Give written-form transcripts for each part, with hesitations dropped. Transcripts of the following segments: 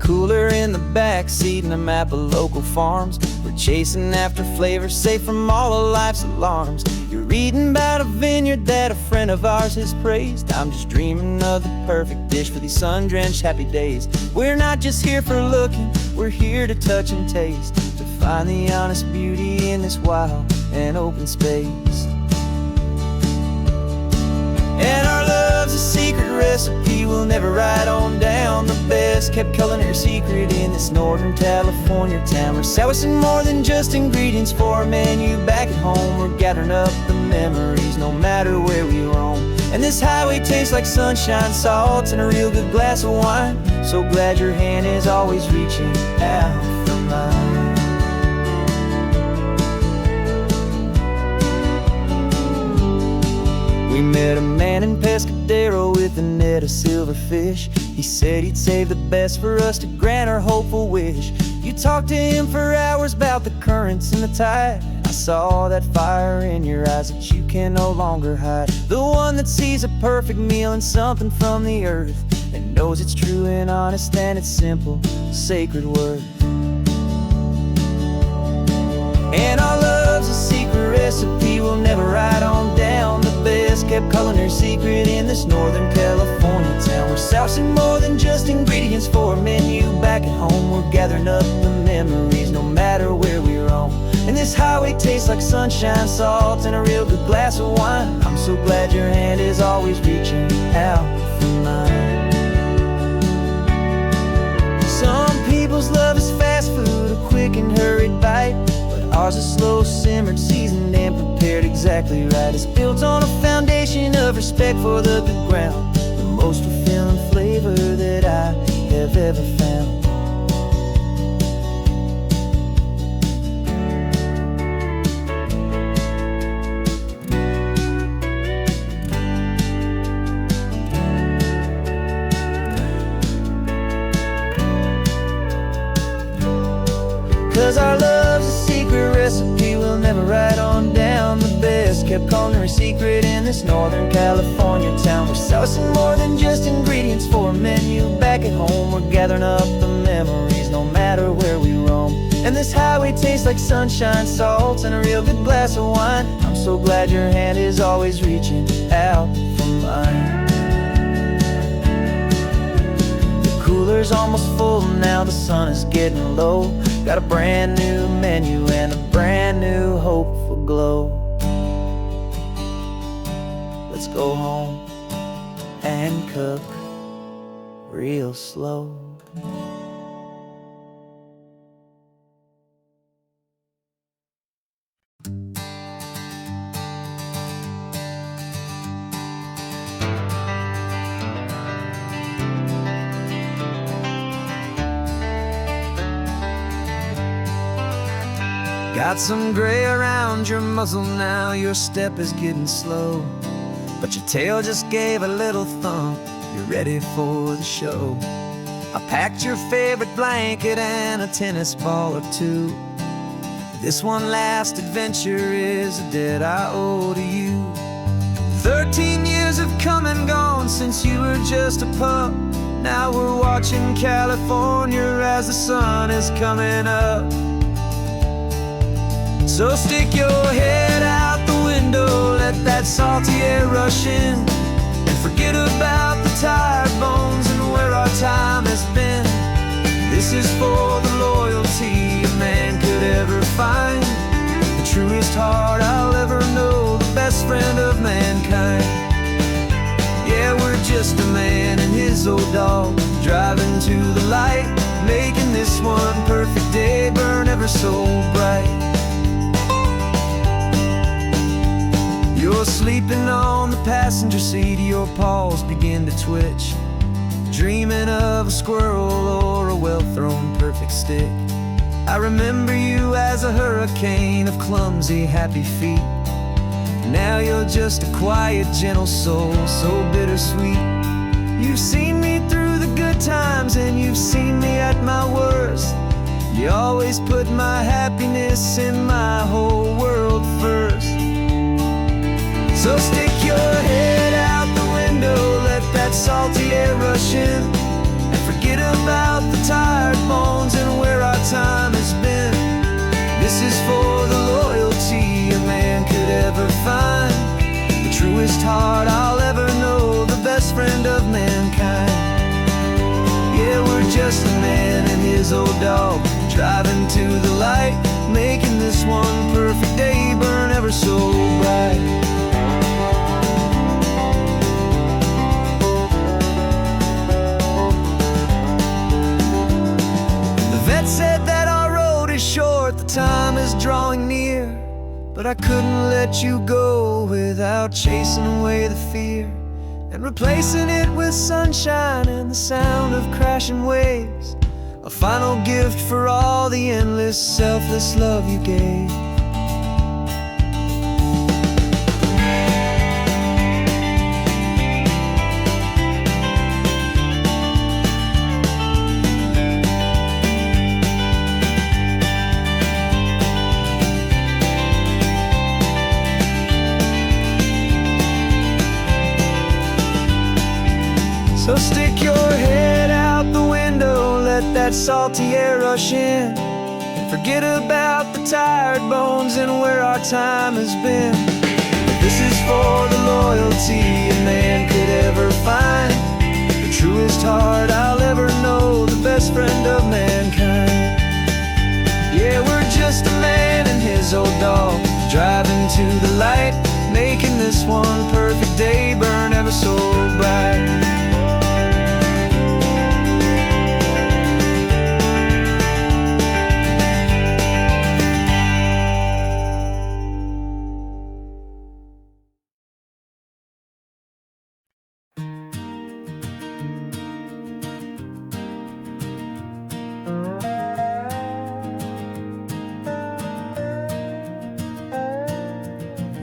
cooler in the back seat and a map of local farms. We're chasing after flavors safe from all of life's alarms. You're reading about a vineyard that a friend of ours has praised. I'm just dreaming of the perfect dish for these sun-drenched happy days. We're not just here for looking, we're here to touch and taste, to find the honest beauty in this wild and open space. And our love's a secret recipe we'll never write on down. The best kept culinary secret in this Northern California town. We're sourcing more than just ingredients for a menu back at home. We're gathering up the memories no matter where we roam. And this highway tastes like sunshine, salt, and a real good glass of wine. So glad your hand is always reaching out for mine. We met a man in Pescadero with a net of silverfish. He said he'd save the best for us to grant our hopeful wish. You talked to him for hours about the currents and the tide. I saw that fire in your eyes that you can no longer hide. The one that sees a perfect meal in something from the earth, and knows it's true and honest and it's simple, sacred worth. And our love's a secret recipe we'll never write on down. The best kept culinary secret in this Northern California town. We're sourcing more than just ingredients for a menu back at home. We're gathering up the memories no matter where we roam. And this highway tastes like sunshine, salt, and a real good glass of wine. I'm so glad your hand is always reaching out for mine. Some people's love is fast food, a quick and hurried bite. Ours is slow simmered, seasoned, and prepared exactly right. It's built on a foundation of respect for the good ground, the most fulfilling flavor that I have ever found. 'Cause our love's a secret recipe we'll never write on down. The best kept culinary secret in this Northern California town. We're sourcing more than just ingredients for a menu back at home. We're gathering up the memories no matter where we roam. And this highway tastes like sunshine, salt, and a real good glass of wine. I'm so glad your hand is always reaching out for mine. Cooler's almost full now, the sun is getting low. Got a brand new menu and a brand new hopeful glow. Let's go home and cook real slow. Got some gray around your muzzle now, your step is getting slow, but your tail just gave a little thump, you're ready for the show. I packed your favorite blanket and a tennis ball or two. This one last adventure is a debt I owe to you. 13 years have come and gone since you were just a pup. Now we're watching California as the sun is coming up. So stick your head out the window, let that salty air rush in, and forget about the tired bones and where our time has been. This is for the loyalty a man could ever find, the truest heart I'll ever know, the best friend of mankind. Yeah, we're just a man and his old dog, driving to the light, making this one perfect day burn ever so bright. You're sleeping on the passenger seat, your paws begin to twitch, dreaming of a squirrel or a well-thrown perfect stick. I remember you as a hurricane of clumsy, happy feet. Now you're just a quiet, gentle soul, so bittersweet. You've seen me through the good times and you've seen me at my worst. You always put my happiness in my whole world first. So stick your head out the window, let that salty air rush in, and forget about the tide his old dog, driving to the light, making this one perfect day burn ever so bright. Said that our road is short, the time is drawing near, but I couldn't let you go without chasing away the fear and replacing it with sunshine and the sound of crashing waves, a final gift for all the endless selfless love you gave. So stick your head out the window, let that salty air rush in, and forget about the tired bones and where our time has been. This is for the loyalty a man could ever find, the truest heart I'll ever know, the best friend of mankind. Yeah, we're just a man and his old dog, driving to the light, making this one perfect day burn ever so bright.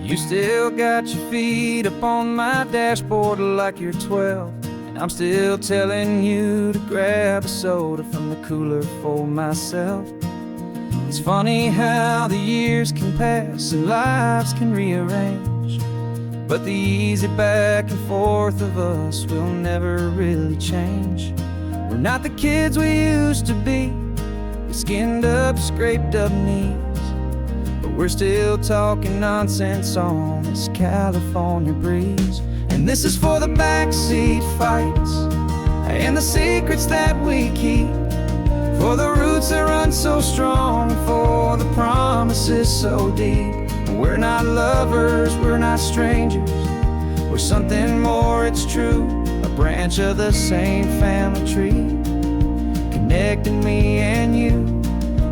You still got your feet up on my dashboard like you're 12, and I'm still telling you to grab a soda from the cooler for myself. It's funny how the years can pass and lives can rearrange, but the easy back and forth of us will never really change. We're not the kids we used to be, with skinned up, scraped up knees, but we're still talking nonsense on this California breeze. And this is for the backseat fights and the secrets that we keep, for the roots that run so strong, for the promises so deep. We're not lovers, we're not strangers, we're something more, it's true, a branch of the same family tree, connecting me and you.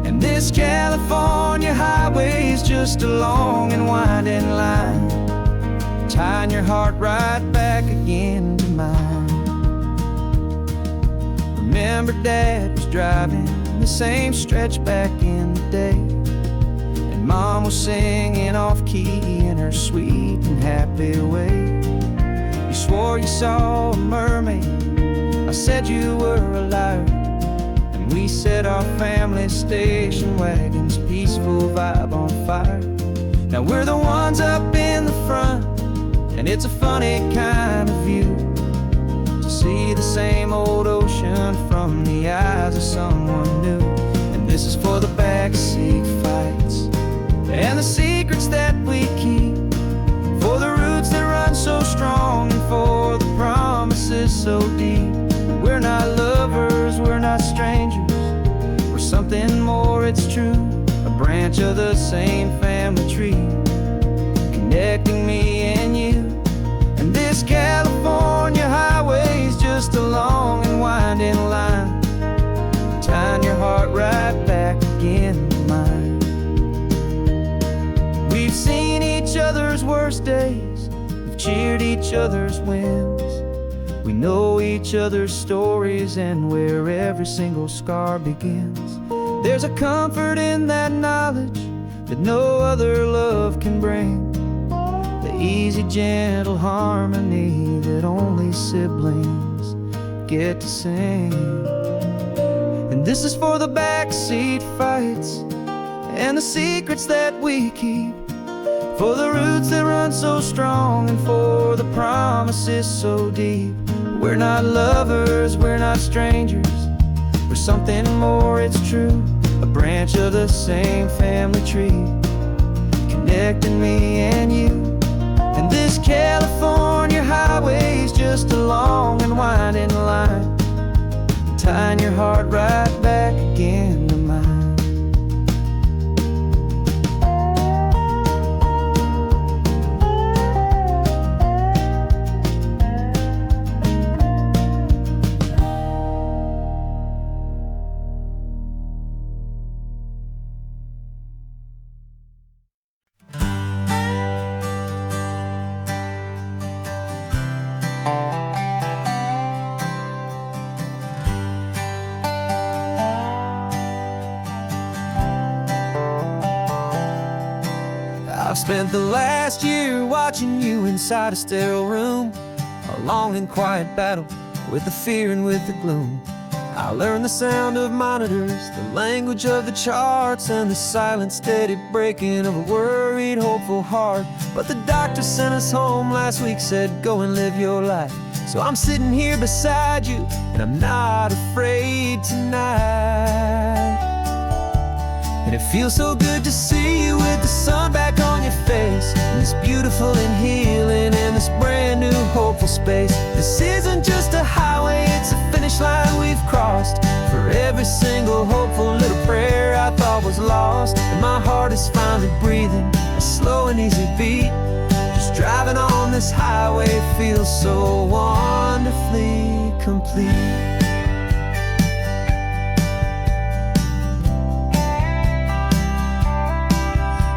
And this California highway is just a long and winding line, tying your heart right back again to mine. Remember Dad was driving the same stretch back in the day, and Mom was singing off-key in her sweet and happy way. You swore you saw a mermaid, I said you were a liar, and we set our family station wagon's peaceful vibe on fire. Now we're the ones up in the front, and it's a funny kind of view to see the same old ocean from the eyes of someone new. And this is for the backseat fights and the secrets that we keep, for the roots that run so strong and for the promises so deep. We're not lovers, we're not strangers, we're something more, it's true, a branch of the same family tree, connecting me and you. And this California highway is just a long and winding line, tying your heart right back again to mine. We've seen each other's worst days, we've cheered each other's wins, we know each other's stories and where every single scar begins. There's a comfort in that knowledge that no other love can bring, the easy, gentle harmony that only siblings get to sing. And this is for the backseat fights and the secrets that we keep, for the roots that run so strong and for the promises so deep. We're not lovers, we're not strangers, we're something more, it's true, a branch of the same family tree, connecting me and you. And this California highway is just a long and winding line, tying your heart right back into mine. I've spent the last year watching you inside a sterile room, a long and quiet battle with the fear and with the gloom. I learned the sound of monitors, the language of the charts, and the silent, steady breaking of a worried, hopeful heart. But the doctor sent us home last week, said, go and live your life. So I'm sitting here beside you, and I'm not afraid tonight. And it feels so good to see you with the sun back on your face, and this beautiful and healing in this brand new hopeful space. This isn't just a highway, it's a finish line we've crossed. For every single hopeful little prayer I thought was lost, and my heart is finally breathing a slow and easy beat. Just driving on this highway feels so wonderfully complete.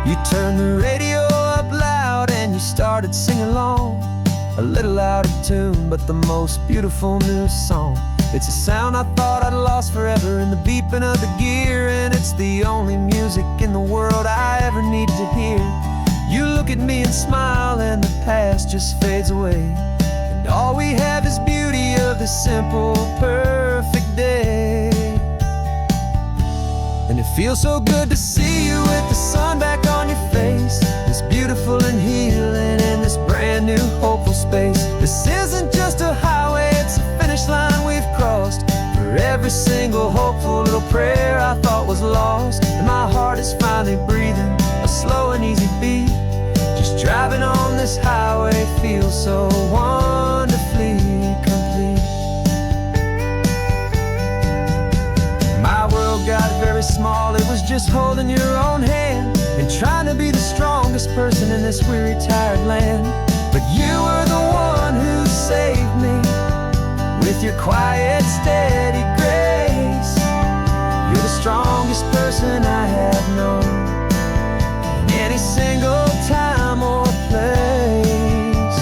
You turned the radio up loud and you started singing along, a little out of tune, but the most beautiful new song. It's a sound I thought I'd lost forever in the beeping of the gear, and it's the only music in the world I ever need to hear. You look at me and smile and the past just fades away, and all we have is beauty of this simple, perfect day. And it feels so good to see you with the sun back on your face, this beautiful and healing in this brand new hopeful space. This isn't just a highway, it's a finish line we've crossed. For every single hopeful little prayer I thought was lost, and my heart is finally breathing a slow and easy beat. Just driving on this highway feels so wonderfully complete. My world got very small, it was just holding your own hand and trying to be the strongest person in this weary, tired land. But you were the one who saved me with your quiet, steady grace. You're the strongest person I have known in any single time or place.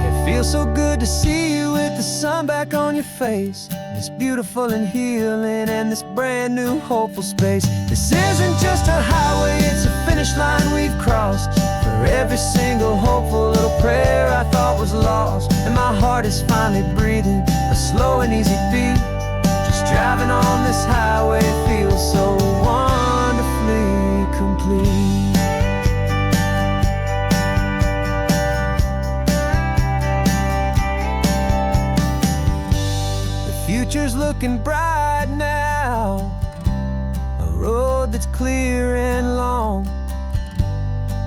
It feels so good to see you with the sun back on your face, this beautiful and healing and this brand new hopeful space. This isn't just a highway, it's a finish line we've crossed. For every single hopeful little prayer I thought was lost, and my heart is finally breathing a slow and easy beat. Just driving on this highway feels so wonderfully complete. Future's looking bright now, a road that's clear and long.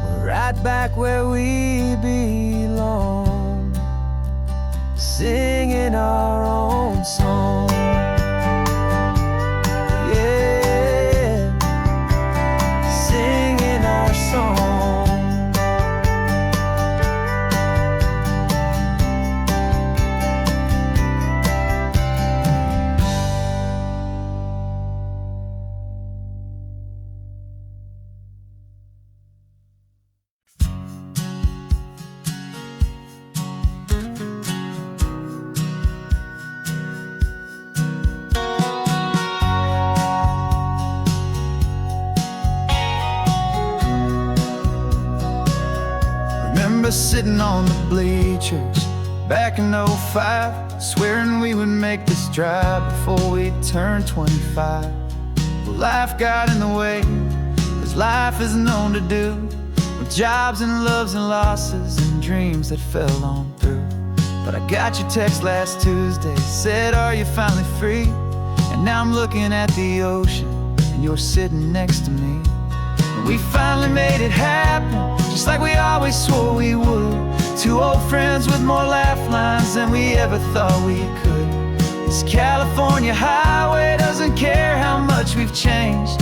We're right back where we belong, singing our own song. Yeah, singing our song. Sitting on the bleachers back in '05, swearing we would make this drive before we turned 25. But life got in the way, as life is known to do, with jobs and loves and losses and dreams that fell on through. But I got your text last Tuesday, said, are you finally free? And now I'm looking at the ocean and you're sitting next to me. And we finally made it happen, just like we always swore we would. Two old friends with more laugh lines than we ever thought we could. This California highway doesn't care much we've changed.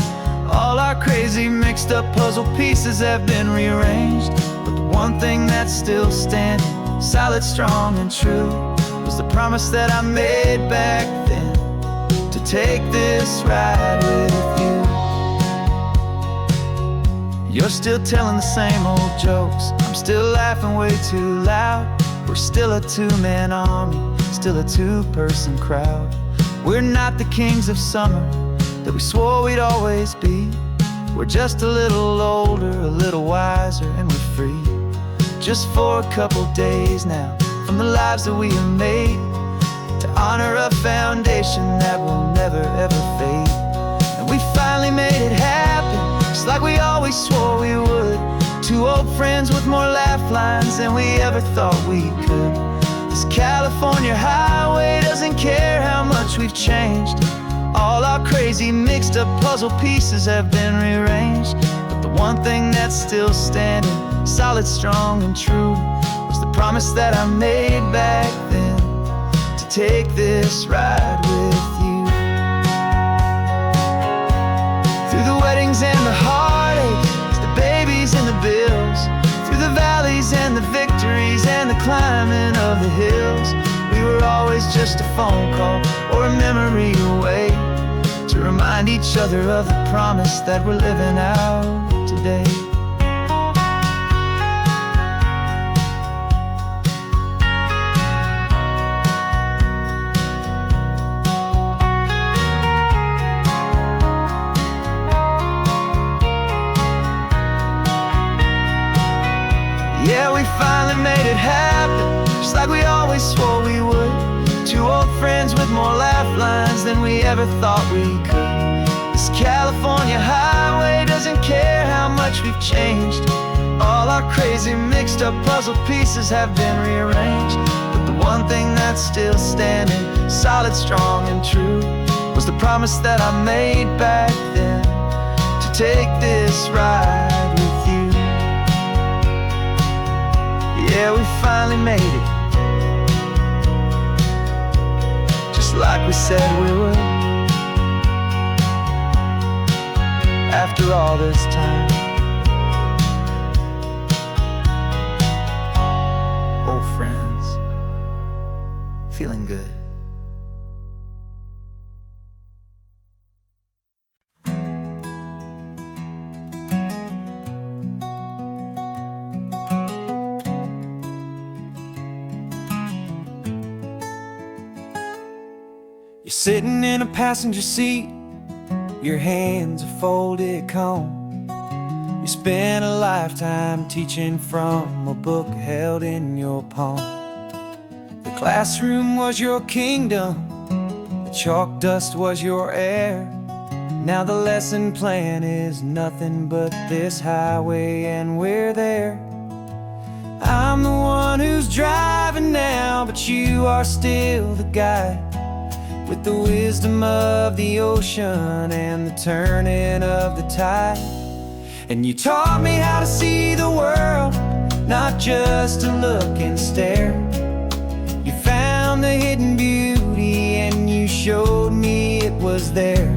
All our crazy mixed up puzzle pieces have been rearranged, but the one thing that's still standing, solid, strong, and true, was the promise that I made back then, to take this ride with you. You're still telling the same old jokes, I'm still laughing way too loud. We're still a two-man army, still a two-person crowd. We're not the kings of summer that we swore we'd always be. We're just a little older, a little wiser, and we're free. Just for a couple days now, from the lives that we have made, to honor a foundation that will never ever fade. And we finally made it happen, just like we always swore we would. Two old friends with more laugh lines than we ever thought we could. This California highway doesn't care how much we've changed. All our crazy mixed up puzzle pieces have been rearranged, but the one thing that's still standing, solid, strong, and true, was the promise that I made back then, to take this ride with you. Through the weddings and the heartaches, the babies and the bills, through the valleys and the victories and the climbing of the hills, we were always just a phone call or a memory away, to remind each other of the promise that we're living out today. Yeah, we finally made it happen, just like we always swore we would. Two old friends with more laugh lines than we ever thought we could. This California highway doesn't care how much we've changed. All our crazy mixed up puzzle pieces have been rearranged, but the one thing that's still standing, solid, strong, and true, was the promise that I made back then, to take this ride with you. Yeah, we finally made it, like we said we would. After all this time, old friends, feeling good. You're sitting in a passenger seat, your hands are folded calm. You spent a lifetime teaching from a book held in your palm. The classroom was your kingdom, the chalk dust was your air. Now the lesson plan is nothing but this highway, and we're there. I'm the one who's driving now, but you are still the guide, with the wisdom of the ocean and the turning of the tide. And you taught me how to see the world, not just to look and stare. You found the hidden beauty and you showed me it was there.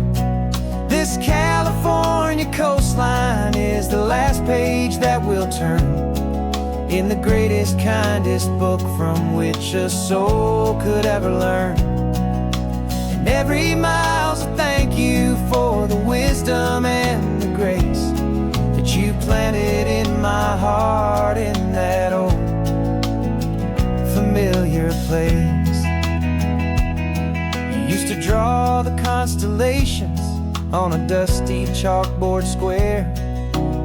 This California coastline is the last page that we'll turn in the greatest, kindest book from which a soul could ever learn. Every mile's a thank you for the wisdom and the grace that you planted in my heart in that old familiar place. You used to draw the constellations on a dusty chalkboard square.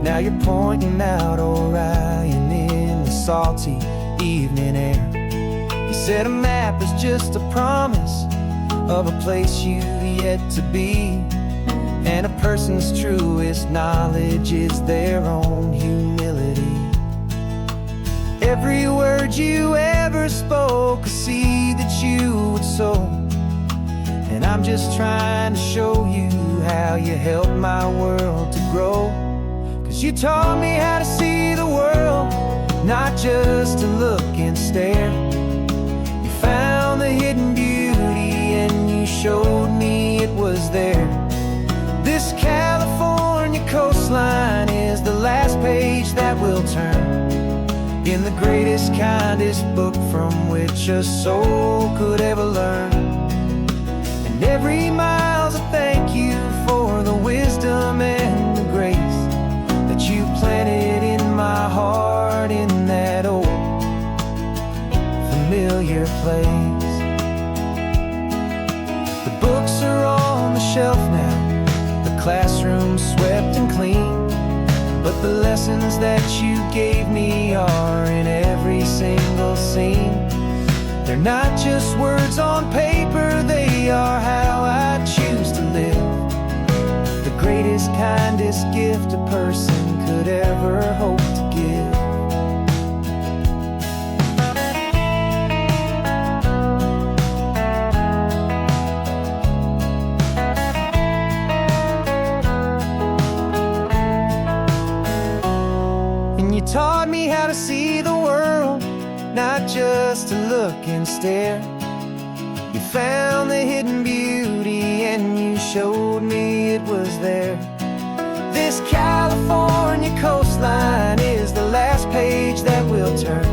Now you're pointing out Orion in the salty evening air. You said a map is just a promise of a place you've yet to be, and a person's truest knowledge is their own humility. Every word you ever spoke, a seed that you would sow, and I'm just trying to show you how you helped my world to grow. 'Cause you taught me how to see the world, not just to look and stare. You found the hidden beauty and you showed me it was there. that will turn in the greatest, kindest book from which a soul could ever learn. And every mile's a thank you for the wisdom and the grace that you planted in my heart in that old familiar place. The books are on the shelf now, the classroom swept and clean, but the lessons that you gave me are in every single scene. They're not just words on paper, they are how I choose to live. The greatest, kindest gift a person could ever hope to give. And you taught me how to see the world, not just to look and stare. You found the hidden beauty and you showed me it was there. This California coastline is the last page that we'll turn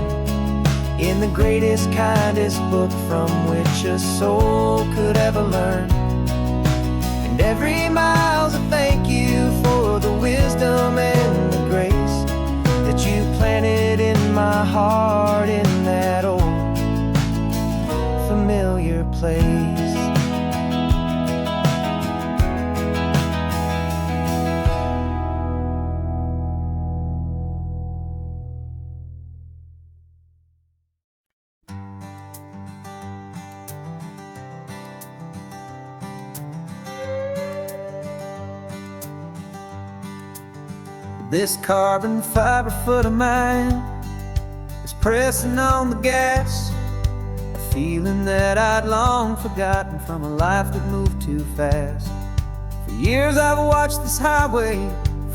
in the greatest, kindest book from which a soul could ever learn. And every mile's a thank you for the wisdom and the grace that you planted in my heart in that old familiar place. This carbon fiber foot of mine is pressing on the gas, a feeling that I'd long forgotten from a life that moved too fast. For years I've watched this highway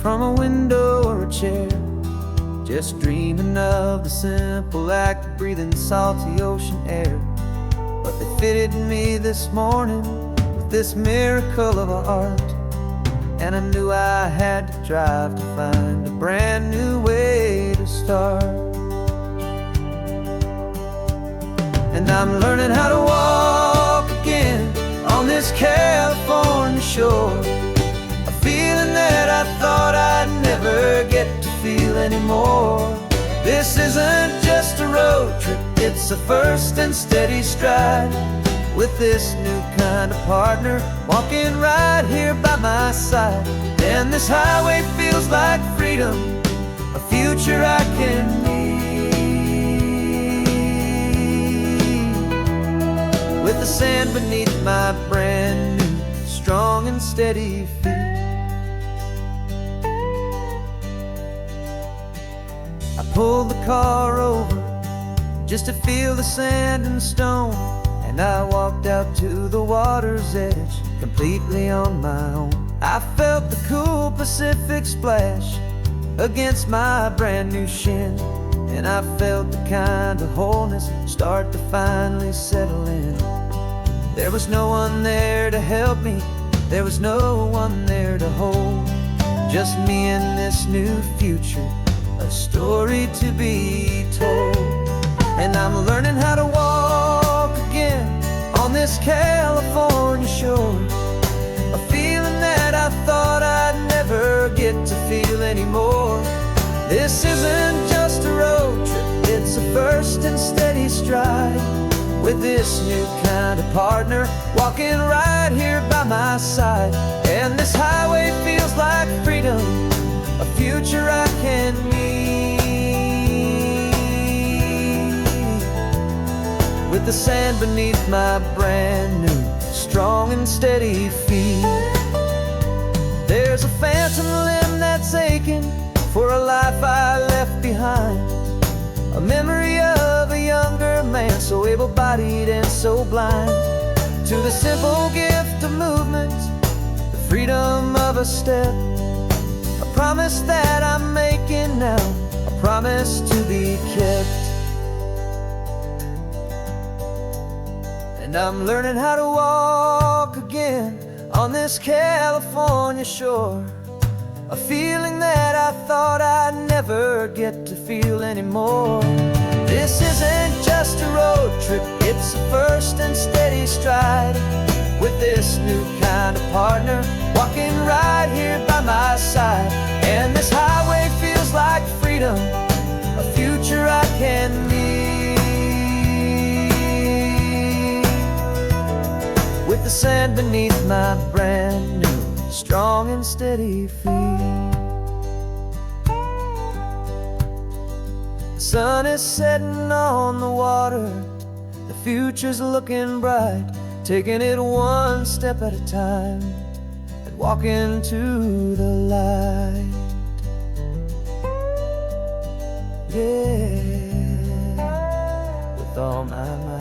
from a window or a chair, just dreaming of the simple act of breathing salty ocean air. But they fitted me this morning with this miracle of art, and I knew I had to drive to find a brand new way to start. And I'm learning how to walk again on this California shore, a feeling that I thought I'd never get to feel anymore. This isn't just a road trip, it's a first and steady stride, with this new kind of partner walking right here by my side. And this highway feels like freedom, a future I can need, with the sand beneath my brand new strong and steady feet. I pulled the car over just to feel the sand and stone, and I walked out to the water's edge completely on my own. I felt the cool Pacific splash against my brand new shin, and I felt the kind of wholeness start to finally settle in. There was no one there to help me, there was no one there to hold, just me and this new future, a story to be told. And I'm learning how to walk again on this California shore, a feeling that I thought I'd never get to feel anymore. This isn't just a road trip, it's a first and steady stride, with this new kind of partner walking right here by my side. And this highway feels like freedom, a future I can need, with the sand beneath my brand new strong and steady feet. There's a phantom limb that's aching for a life I left behind, a memory of a younger man so able-bodied and so blind, to the simple gift of movement, the freedom of a step, a promise that I'm making now, a promise to be kept. And I'm learning how to walk again on this California shore, a feeling that I thought I'd never get to feel anymore. This isn't just a road trip, it's a first and steady stride. With this new kind of partner, walking right here by my side. And this highway feels like freedom, a future I can meet. With the sand beneath my brand new, strong and steady feet. The sun is setting on the water, the future's looking bright. Taking it one step at a time and walking to the light. Yeah, with all my might.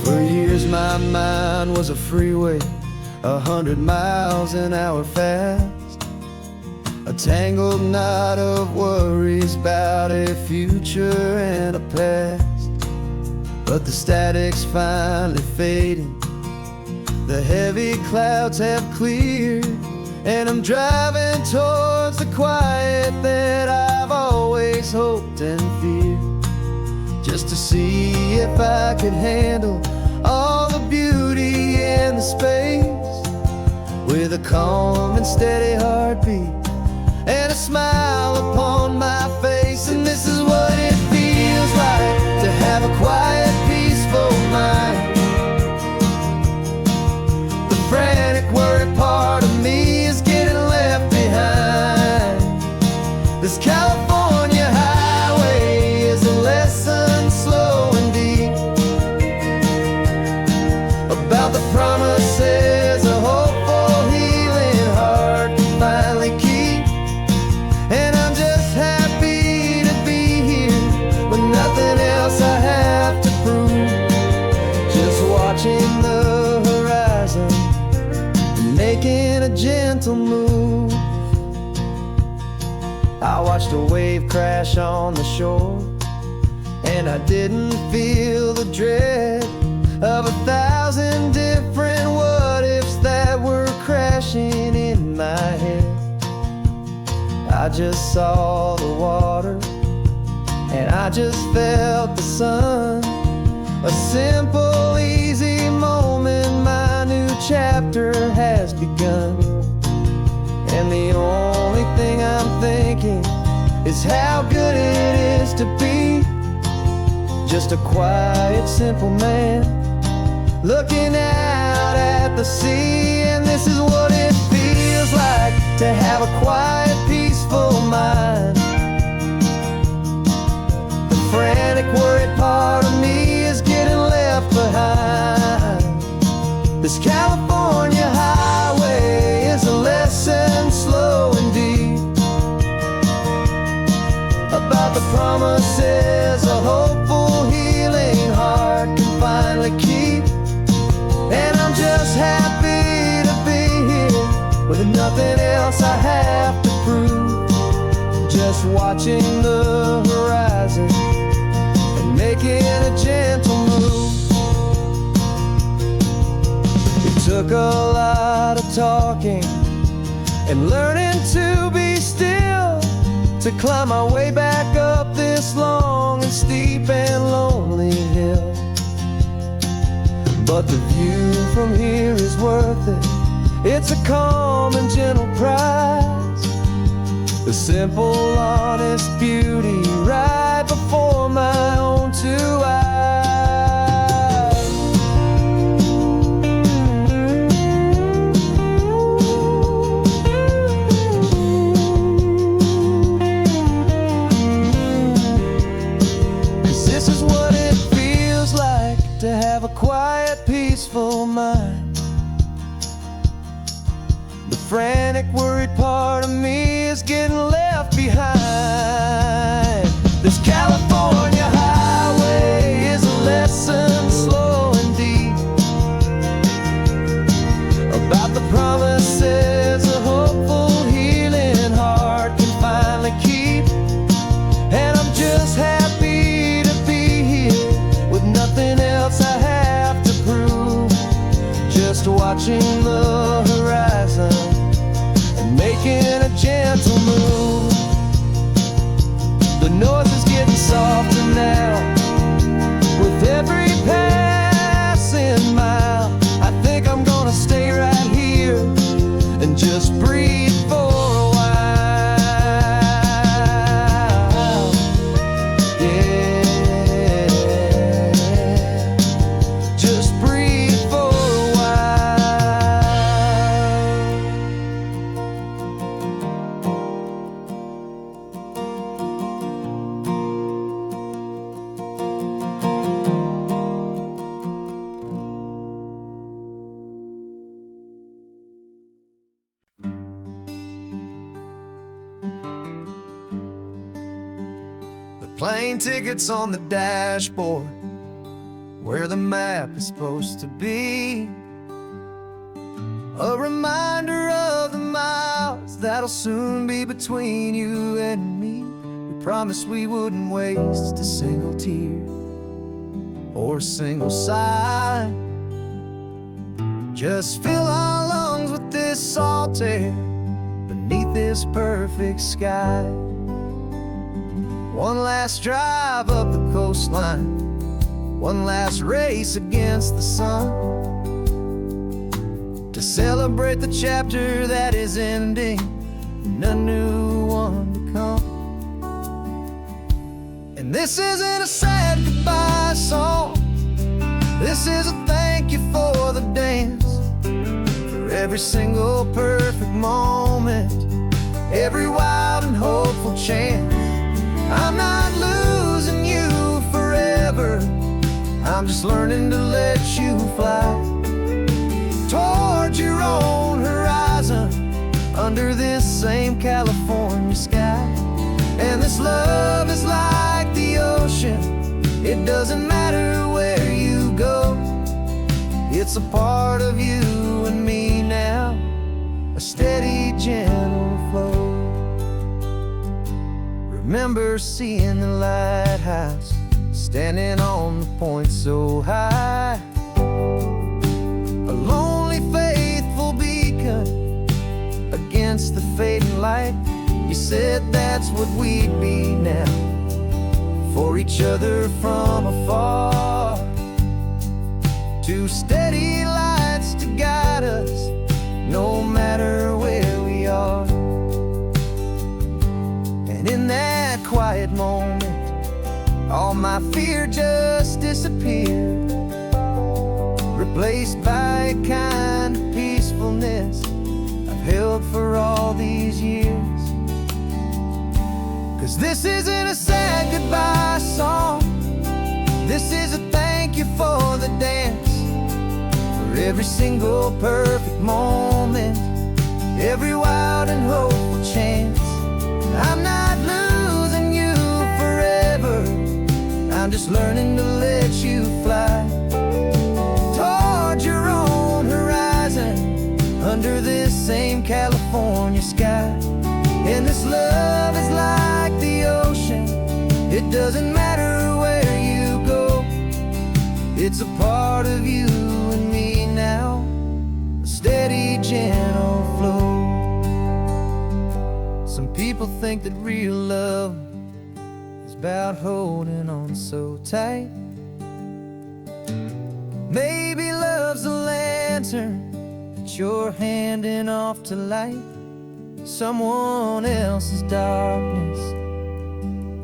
For years my mind was a freeway, 100 miles an hour fast. A tangled knot of worries about a future and a past. But the static's finally fading, the heavy clouds have cleared, and I'm driving towards the quiet that I've always hoped and feared. Just to see if I could handle all the beauty and the space, with a calm and steady heartbeat and a smile upon my face. And this is what it feels like to have a quiet, peaceful mind. The frantic, worried part of me is getting left behind. This California highway is a lesson slow and deep about the promises a hopeful, healing heart can finally keep. And I'm just happy to be here with nothing else I have to prove. Just watching the horizon and making a gentle move. I watched a wave crash on the shore, and I didn't feel the dread of 1,000 different what-ifs that were crashing in my head. I just saw the water, and I just felt the sun. A simple, easy moment, my new chapter has begun. And the only thing I'm thinking is how good it is to be just a quiet, simple man looking out at the sea. And this is what it feels like to have a quiet, peaceful mind. The frantic, worried part of me is getting left behind. This California highway is a lesson slow and deep about the promises a hopeful, healing heart can finally keep. And I'm just happy to be here with nothing else I have to prove. Just watching the horizon and making a gentle move. It took a lot of talking and learning to be still to climb my way back up this long and steep and lonely hill. But the view from here is worth it. It's a calm and gentle prize, the simple, honest beauty right before my own two eyes. This is what it feels like to have a quiet, peaceful mind. The frantic, worried part of me is getting left behind. This California highway is a lesson slow plane tickets on the dashboard, where the map is supposed to be. A reminder of the miles that'll soon be between you and me. We promised we wouldn't waste a single tear or a single sigh. Just fill our lungs with this salt air beneath this perfect sky. One last drive up the coastline, one last race against the sun, to celebrate the chapter that is ending and a new one to come. And this isn't a sad goodbye song, this is a thank you for the dance, for every single perfect moment, every wild and hopeful chance. I'm not losing you forever, I'm just learning to let you fly toward your own horizon, under this same California sky. And this love is like the ocean, it doesn't matter where you go, it's a part of you and me now, a steady, gentle flow. Remember seeing the lighthouse, standing on the point so high, a lonely, faithful beacon against the fading light. You said that's what we'd be now, for each other from afar. Two steady lights to guide us, no matter where we are. And in that quiet moment, all my fear just disappeared, replaced by a kind of peacefulness I've held for all these years. 'Cause this isn't a sad goodbye song, this is a thank you for the dance, for every single perfect moment, every wild and hopeful chance. I'm not losing you forever, I'm just learning to let you fly toward your own horizon, under this same California sky. And this love is like the ocean, it doesn't matter where you go, it's a part of you and me now, a steady, gentle flow. Some people think that real love is about holding on so tight. Maybe love's a lantern that you're handing off to light someone else's darkness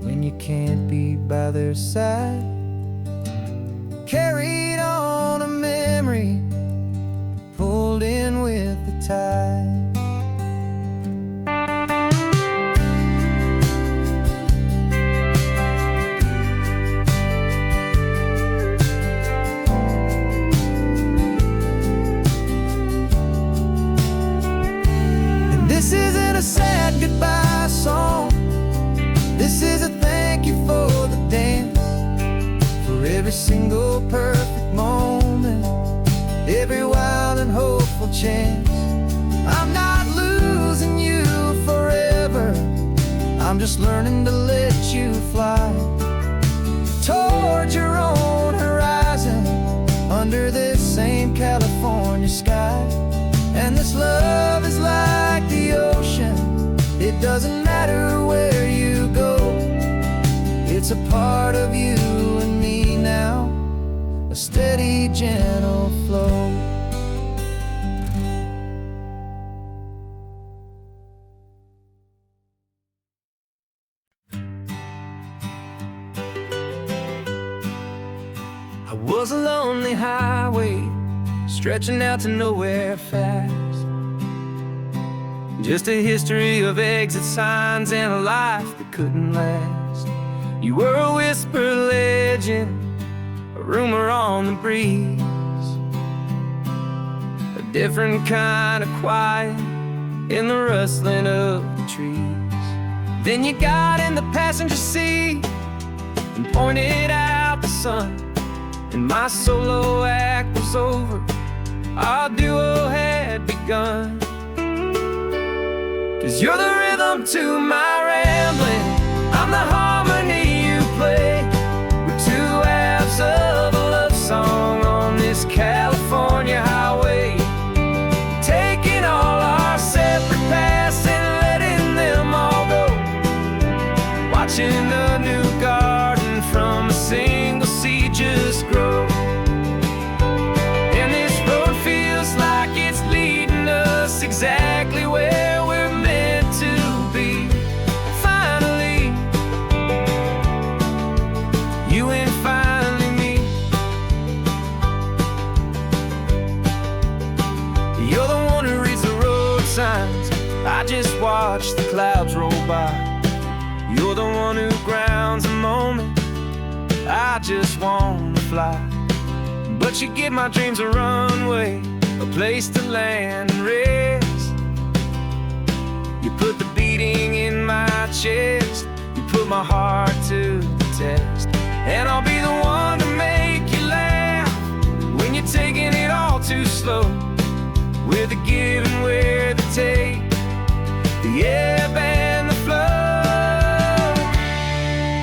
when you can't be by their side. Carried on a memory, pulled in with the tide. This isn't a sad goodbye song, this is a thank you for the dance, for every single perfect moment, every wild and hopeful chance. I'm not losing you forever, I'm just learning to let you fly toward your own horizon, under this same California sky. And this love is like the ocean, it doesn't matter where you go, it's a part of you and me now, a steady, gentle flow. I was a lonely highway, stretching out to nowhere fast, just a history of exit signs and a life that couldn't last. You were a whisper legend, a rumor on the breeze, a different kind of quiet in the rustling of the trees. Then you got in the passenger seat, and pointed out the sun. And my solo act was over, our duo had begun. 'Cause you're the rhythm to my rambling, I'm the harmony you play. We're two halves of a love song on this California highway, taking all our separate paths and letting them all go, watching a new garden from a single seed just grow. And this road feels like it's leading us exactly where we're meant to be. Finally, you and finally me. You're the one who reads the road signs, I just watch the clouds roll by. You're the one who grounds a moment, I just wanna fly. But you give my dreams a runway, a place to land and rest. You put the beating in my chest, you put my heart to the test. And I'll be the one to make you laugh when you're taking it all too slow. We're the give and we're the take, the ebb and the flow.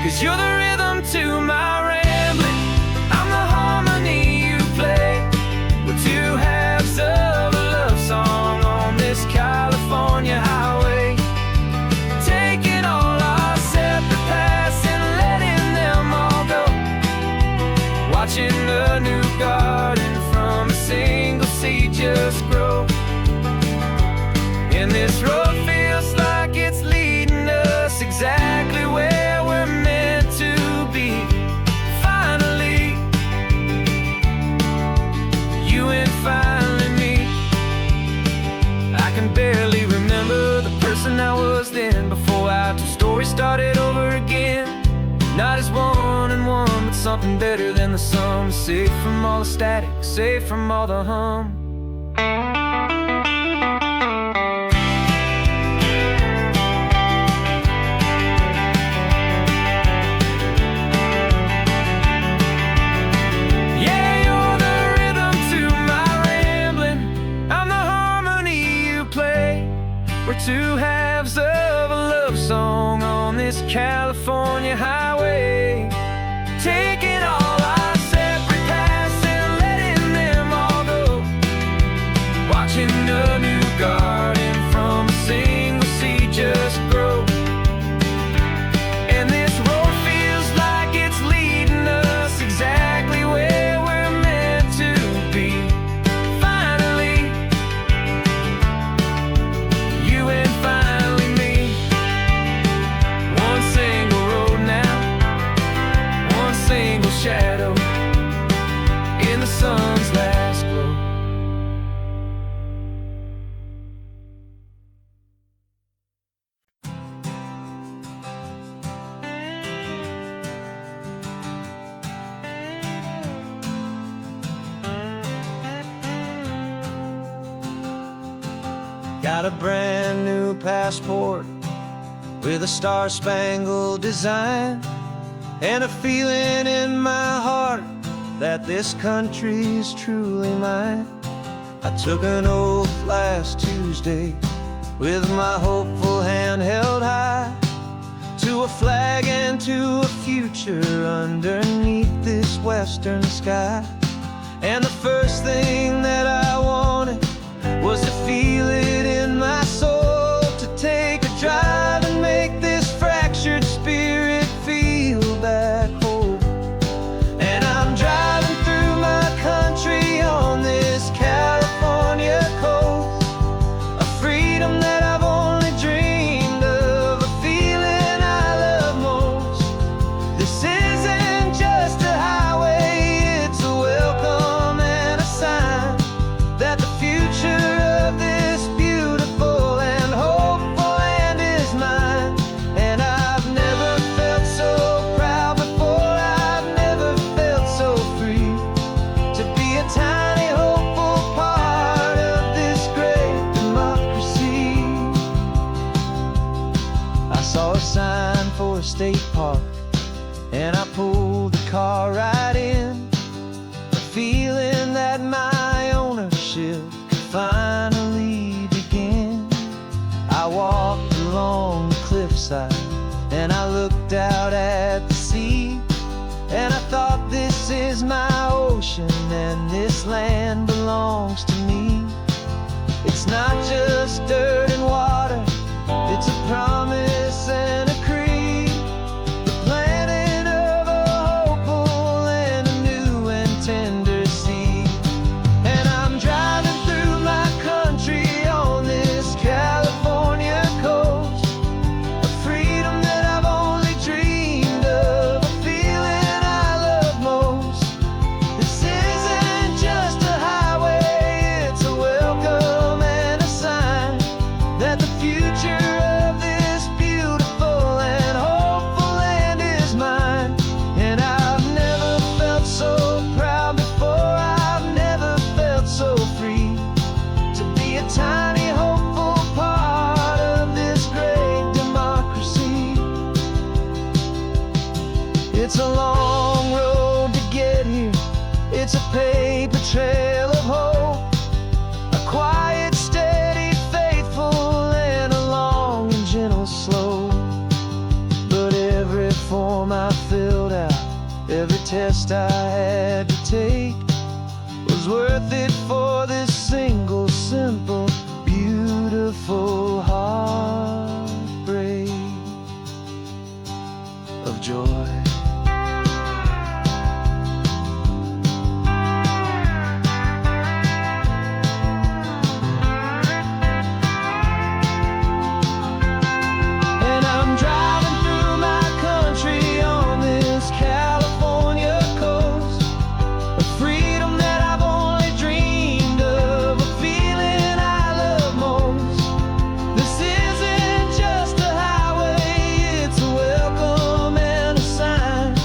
'Cause you're the rhythm to my rambling, I'm the harmony you play. We're two halves of a love song on this California highway, taking all our separate paths and letting them all go, watching a new garden from a single seed just grow. And this road feels like it's leading us exactly where we're meant to be. Finally, you and finally me. I can barely remember the person I was then, before our two stories started over again. Not as one and one, but something better than the sum. Safe from all the static, safe from all the hum. We're two halves of a love song on this California highway, taking all our separate paths and letting them all go, watching a new garden from a single seed just grow. And this road feels like it's leading us exactly where we're meant to be. Finally, you and finally me. One single road now, one single shadow in the sun's last glow. Got a brand new passport with a star-spangled design, and a feeling in my heart that this country's truly mine. I took an oath last Tuesday with my hopeful hand held high, to a flag and to a future underneath this western sky. And the first thing that I wanted was to feel it in my soul, to take a drive and make this fractured spirit feel back home. And I'm driving through my country on this California coast, a freedom that I've only dreamed of, a feeling I love most. This isn't just a highway, it's a welcome and a sign that the future of this beautiful and hopeful land is mine. And I've never felt so proud before, I've never felt so free, to be a tiny hopeful part of this great democracy. I saw a sign for a state park, and I pulled is my ocean, and this land belongs to me. It's not just dirt and water, it's a promise and a creed, the planting of a hopeful and a new and tender seed. And I'm driving through my country on this California coast, a freedom that I've only dreamed of, a feeling I love most. This isn't just a highway, it's a welcome and a sign that the future of this beautiful and hopeful land is mine. And I've never felt so proud before, I've never felt so free to be a tiny hopeful part of this great democracy. It's a long road to get here, it's a paper trail of hope, a quiet, steady, faithful, and a long and gentle slope. But every form I filled out, every test I had to take, was worth it for this single, simple, beautiful heartbreak of joy. And I'm driving through my country on this California coast, a freedom that I've only dreamed of, a feeling I love most. This isn't just a highway, it's a welcome and a sign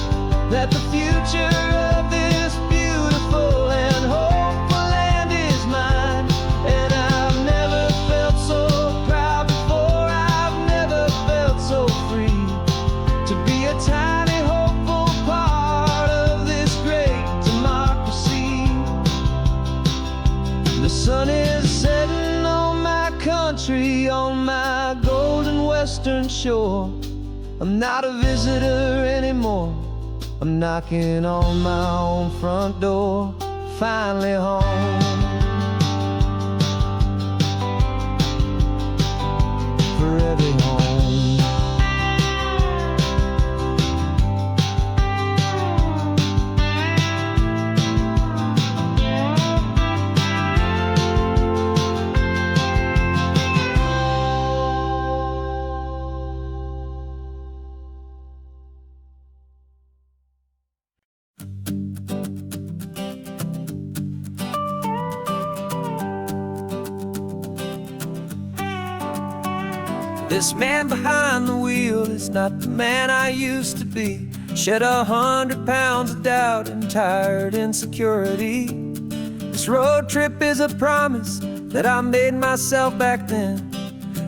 that the future of this beautiful and hopeful land is mine. And I've never felt so proud before, I've never felt so free to be a tiny hopeful part of this great democracy. The sun is setting on my country, on my golden western shore. I'm not a visitor anymore, I'm knocking on my own front door, finally home. For every home. This man behind the wheel is not the man I used to be. Shed 100 pounds of doubt and tired insecurity. This road trip is a promise that I made myself back then,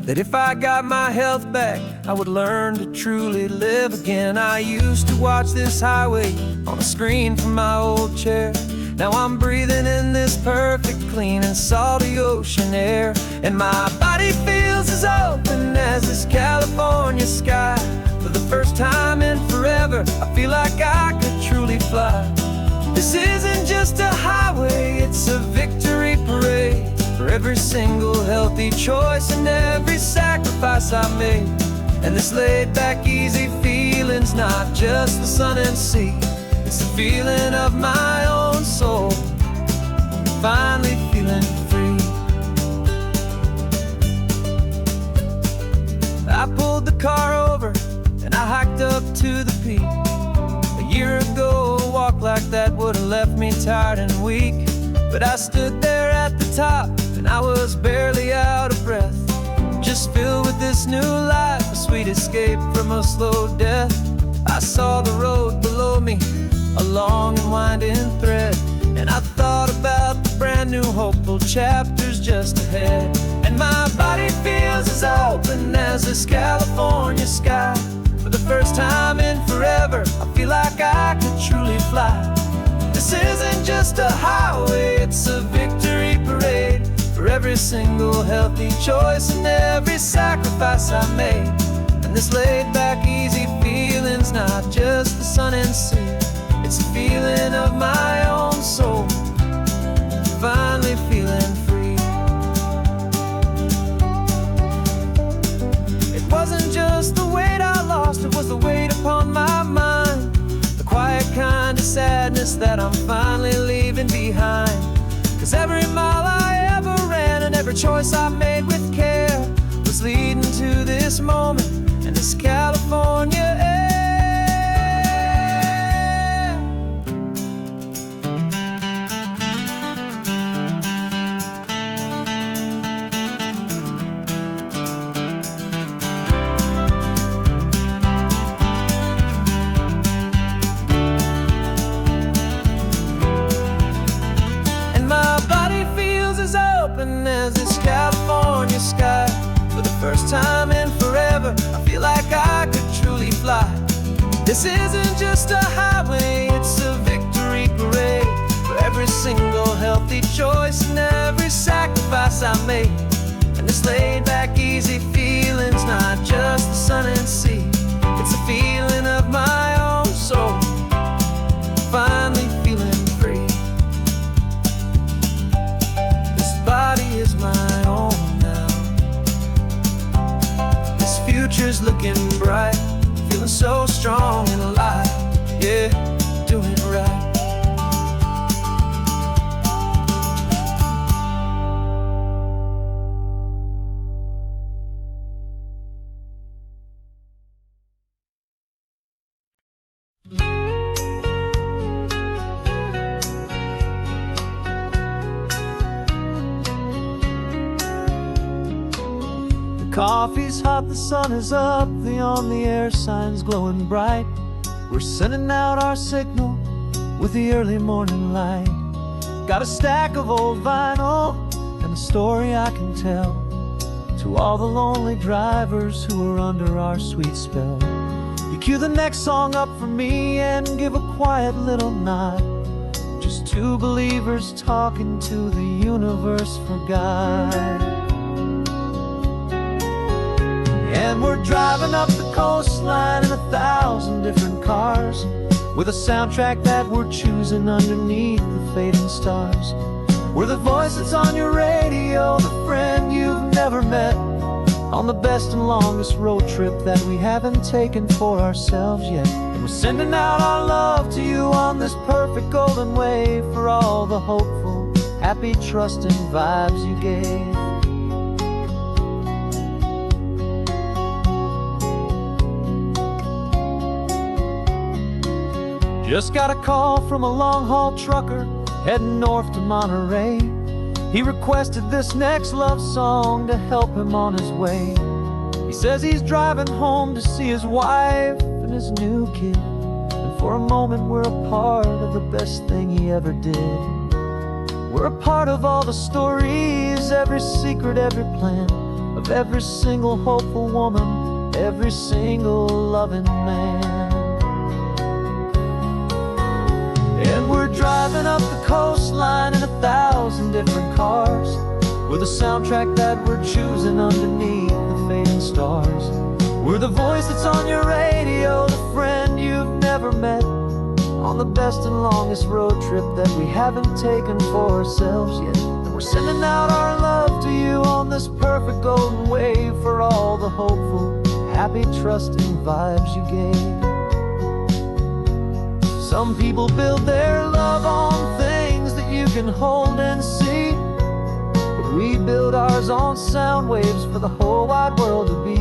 that if I got my health back, I would learn to truly live again. I used to watch this highway on a screen from my old chair. Now I'm breathing in this perfect, clean and salty ocean air. And my body feels as open as this California sky. For the first time in forever, I feel like I could truly fly. This isn't just a highway, it's a victory parade for every single healthy choice and every sacrifice I made. And this laid back, easy feeling's not just the sun and sea, it's the feeling of my own soul, finally feeling free. I pulled the car over and I hiked up to the peak. A year ago, a walk like that would have left me tired and weak. But I stood there at the top and I was barely out of breath, just filled with this new life, a sweet escape from a slow death. I saw the road below me, a long and winding thread, and I thought about the brand new hopeful chapters just ahead. And my body feels as open as this California sky. For the first time in forever, I feel like I could truly fly. This isn't just a highway, it's a victory parade for every single healthy choice and every sacrifice I made. And this laid back, easy feeling's not just the sun and sea, it's It's a feeling of my own soul, finally feeling free. It wasn't just the weight I lost, it was the weight upon my mind, the quiet kind of sadness that I'm finally leaving behind. 'Cause every mile I ever ran and every choice I made with care was leading to this moment and this California air. As this California sky, for the first time in forever, I feel like I could truly fly. This isn't just a highway, it's a victory parade for every single healthy choice and every sacrifice I made. And this laid back easy feeling's not just the sun and sea, it's a feeling of my own soul, finally feeling free. Body is my own now. This future's looking bright, feeling so strong and alive. Yeah, doing it right. Coffee's hot, the sun is up, the on-the-air sign's glowing bright. We're sending out our signal with the early morning light. Got a stack of old vinyl and a story I can tell to all the lonely drivers who are under our sweet spell. You cue the next song up for me and give a quiet little nod. Just two believers talking to the universe for God. And we're driving up the coastline in 1,000 different cars, with a soundtrack that we're choosing underneath the fading stars. We're the voice that's on your radio, the friend you've never met, on the best and longest road trip that we haven't taken for ourselves yet. And we're sending out our love to you on this perfect golden wave for all the hopeful, happy, trusting vibes you gave. Just got a call from a long-haul trucker heading north to Monterey. He requested this next love song to help him on his way. He says he's driving home to see his wife and his new kid, and for a moment we're a part of the best thing he ever did. We're a part of all the stories, every secret, every plan, of every single hopeful woman, every single loving man. And we're driving up the coastline in 1,000 different cars, with a soundtrack that we're choosing underneath the fading stars. We're the voice that's on your radio, the friend you've never met, on the best and longest road trip that we haven't taken for ourselves yet. And we're sending out our love to you on this perfect golden wave for all the hopeful, happy, trusting vibes you gave. Some people build their love on things that you can hold and see, but we build ours on sound waves for the whole wide world to be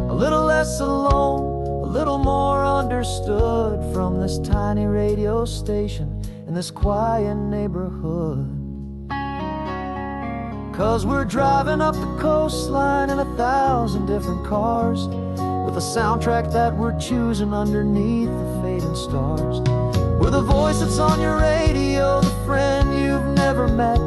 a little less alone, a little more understood from this tiny radio station in this quiet neighborhood. 'Cause we're driving up the coastline in 1,000 different cars, with a soundtrack that we're choosing underneath the fading stars. We're the voice that's on your radio, the friend you've never met,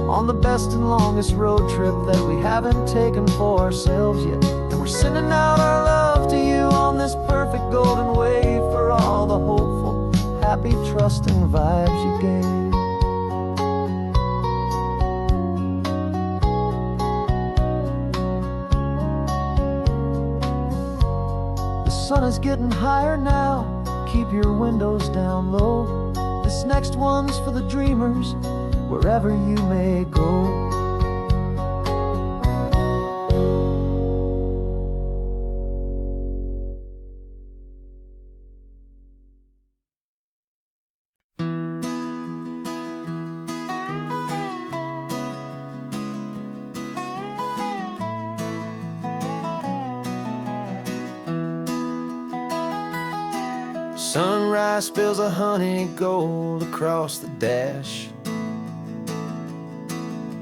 on the best and longest road trip that we haven't taken for ourselves yet. And we're sending out our love to you on this perfect golden wave for all the hopeful, happy, trusting vibes you gave. The sun is getting higher now, keep your windows down low. This next one's for the dreamers, wherever you may go. Sunrise spills a honey gold across the dash,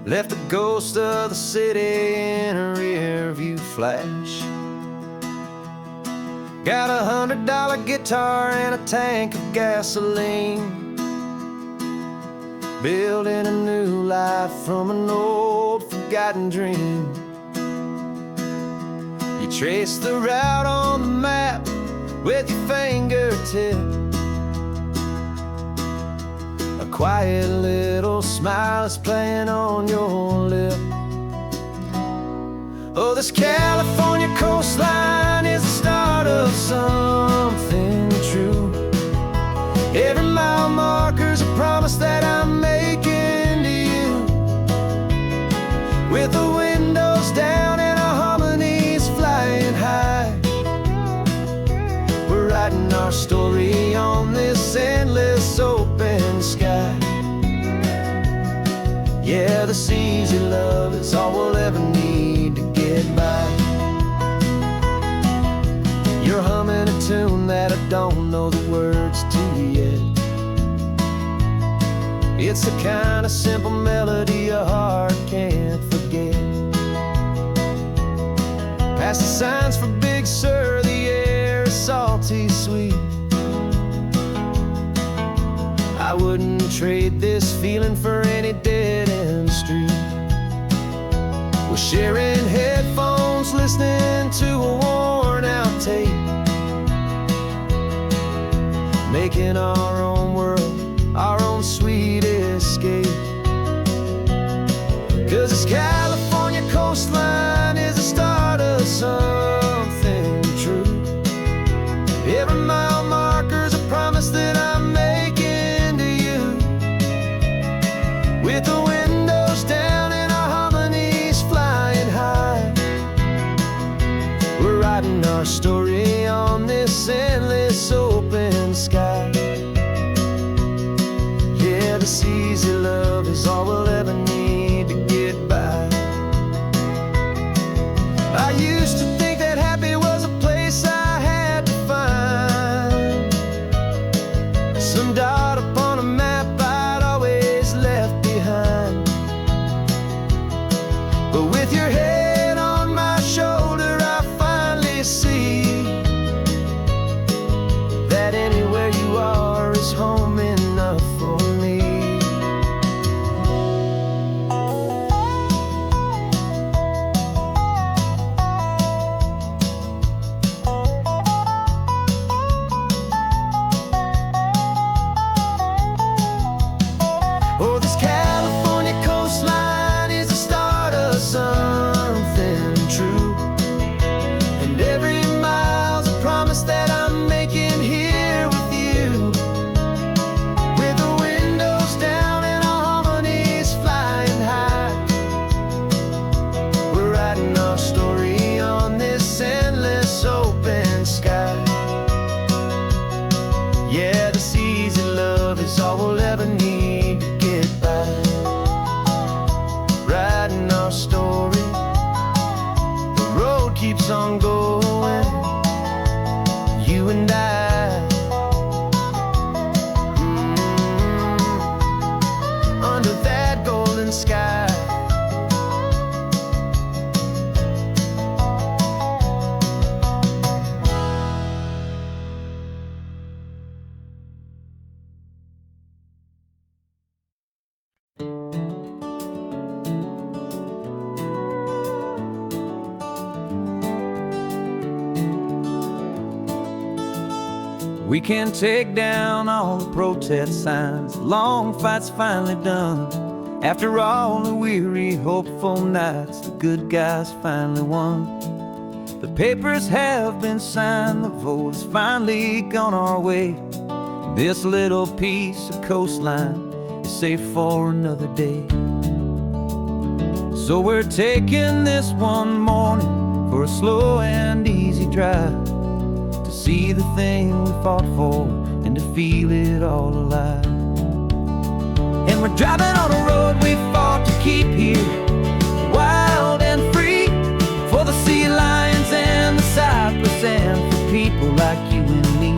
left the ghost of the city in a rear view flash. Got a $100 guitar and a tank of gasoline, building a new life from an old forgotten dream. You trace the route on the map with your fingertip, a quiet little smile is playing on your lip. Oh, this California coastline is the start of something true. Every mile marker's a promise that I'm making to you, with the windows down and our harmonies flying high. We're writing our story on this endless open sky. Yeah, this easy love is all we'll ever need to get by. You're humming a tune that I don't know the words to yet. It's the kind of simple melody a heart can't forget. Past the signs for Big Sur, the air is salty sweet. I wouldn't trade this feeling for any dead-end street. We're sharing headphones, listening to a worn-out tape, making our own world, our own sweet escape. 'Cause this California coastline is the start of something true. Every mile marker's a promise that I'm making to you, with the windows down and our harmonies flying high. We're writing our story on this endless open sky. Yeah, this easy love is all we'll ever need to get by. I used to think that happy was a place I had to find, some dot upon a map I'd always left behind. But with your head on my shoulder, I finally see that anywhere you are is home enough for me. Oh, this California coastline is the start of something true, and every mile's a promise that I'm making here with you, with the windows down and our harmonies flying high. We're writing our story on this endless open sky. Yeah, this easy love is all we'll ever need to get by. Writing our story, the road keeps on going, you and I. Under that golden sky. We can take down all the protest signs, long fight's finally done. After all the weary, hopeful nights, the good guys finally won. The papers have been signed, the vote has finally gone our way. This little piece of coastline is safe for another day. So we're taking this one morning for a slow and easy drive, to see the thing we fought for and to feel it all alive. And we're driving on a road we fought to keep here, wild and free, for the sea lions and the cypress and for people like you and me.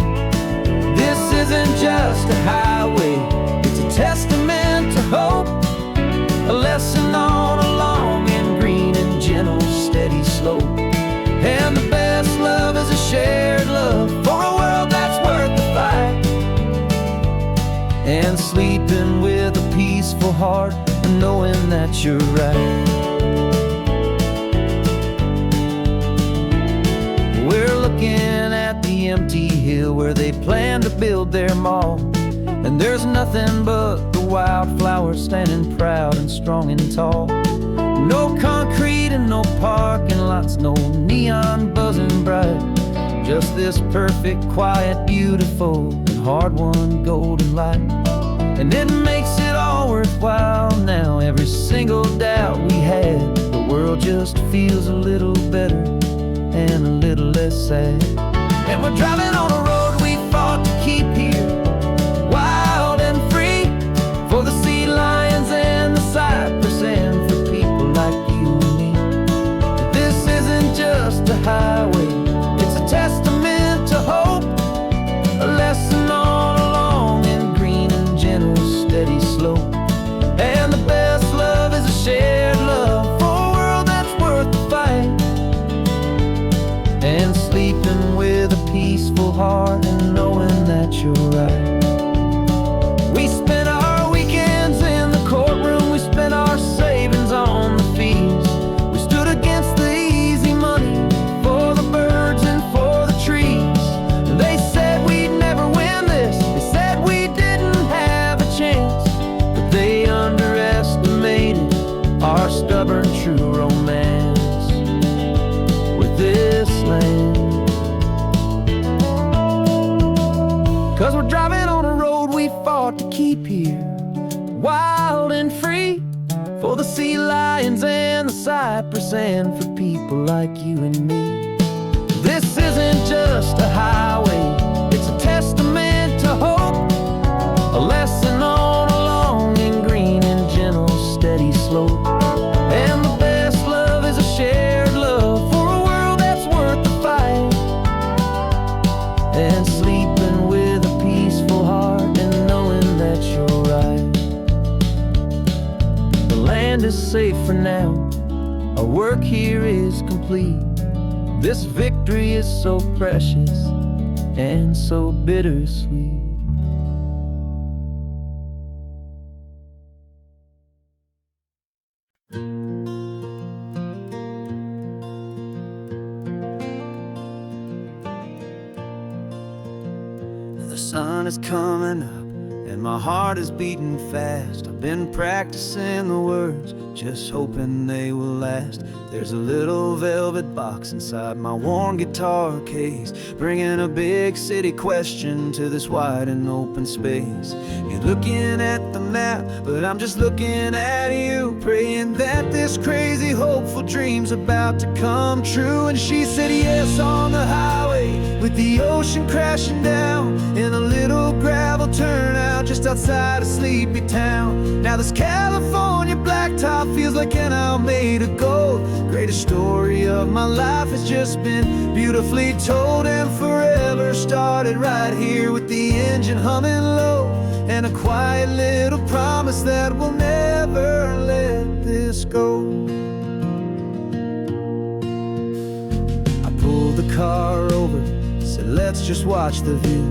This isn't just a highway, it's a testament to hope, a lesson on a long and green and gentle steady slope. And the best love is a shared love for a world that's worth the fight, and sleeping with a peaceful heart and knowing that you're right. We're looking at the empty hill where they plan to build their mall, and there's nothing but the wildflowers standing proud and strong and tall. No concrete and no parking lots, no neon buzzing bright, just this perfect, quiet, beautiful, and hard-won golden light. And it makes it all worthwhile now, every single doubt we had. The world just feels a little better and a little less sad. And we're driving on a road we fought to keep here, wild and free, for the sea lions and the cypress and for people like you and me. This isn't just a highway, it's a testament to hope, a lesson on a long and green and gentle steady slope. And the best love is a shared love for a world that's worth the fight, and sleeping with a peaceful heart and knowing that you're right. We spent our weekends in the courtroom, we spent our savings on the fees. We stood against the easy money for the birds and for the trees. They said we'd never win this, they said we didn't have a chance, but they underestimated our stubborn true romance with this land. 'Cause we're driving on a road we fought to keep here, wild and free, for the sea lions and the cypress and for people like you and me. This isn't just a highway, it's a testament to hope, a lesson on a long and green and gentle steady slope. And the best love is a shared love for a world that's worth the fight, and sleeping with a peaceful heart and knowing that you're right. The land is safe for now, our work here is complete. This victory is so precious and so bittersweet. The sun is coming up and my heart is beating fast. I've been practicing the words, just hoping they will last. There's a little velvet box inside my worn guitar case, bringing a big city question to this wide and open space. You're looking at the map, but I'm just looking at you, praying that this crazy hopeful dream's about to come true. And she said yes on the highway, with the ocean crashing down in a little gravel turnout just outside of Sleepy Town. Now this California blacktop feels like an owl made of gold. Greatest story of my life has just been beautifully told, and forever started right here with the engine humming low, and a quiet little promise that we'll never let this go. I pulled the car over, said let's just watch the view.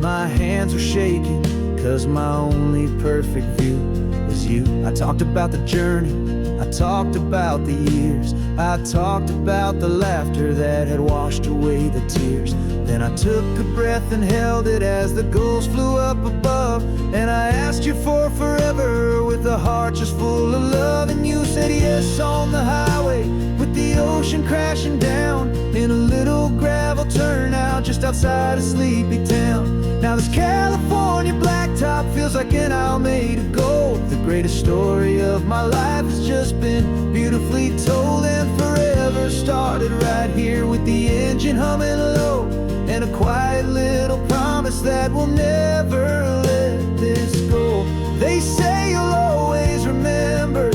My hands were shaking, 'cause my only perfect view was you. I talked about the journey, I talked about the years, I talked about the laughter that had washed away the tears. Then I took a breath and held it as the gulls flew up above, and I asked you for forever with a heart just full of love. And you said yes on the highway, with the ocean crashing down in in a little gravel turnout just outside of Sleepy Town. Now this California blacktop feels like an Alameda Gold. The greatest story of my life has just been beautifully told, and forever started right here with the engine humming low, and a quiet little promise that we'll never let this go. They say you'll always remember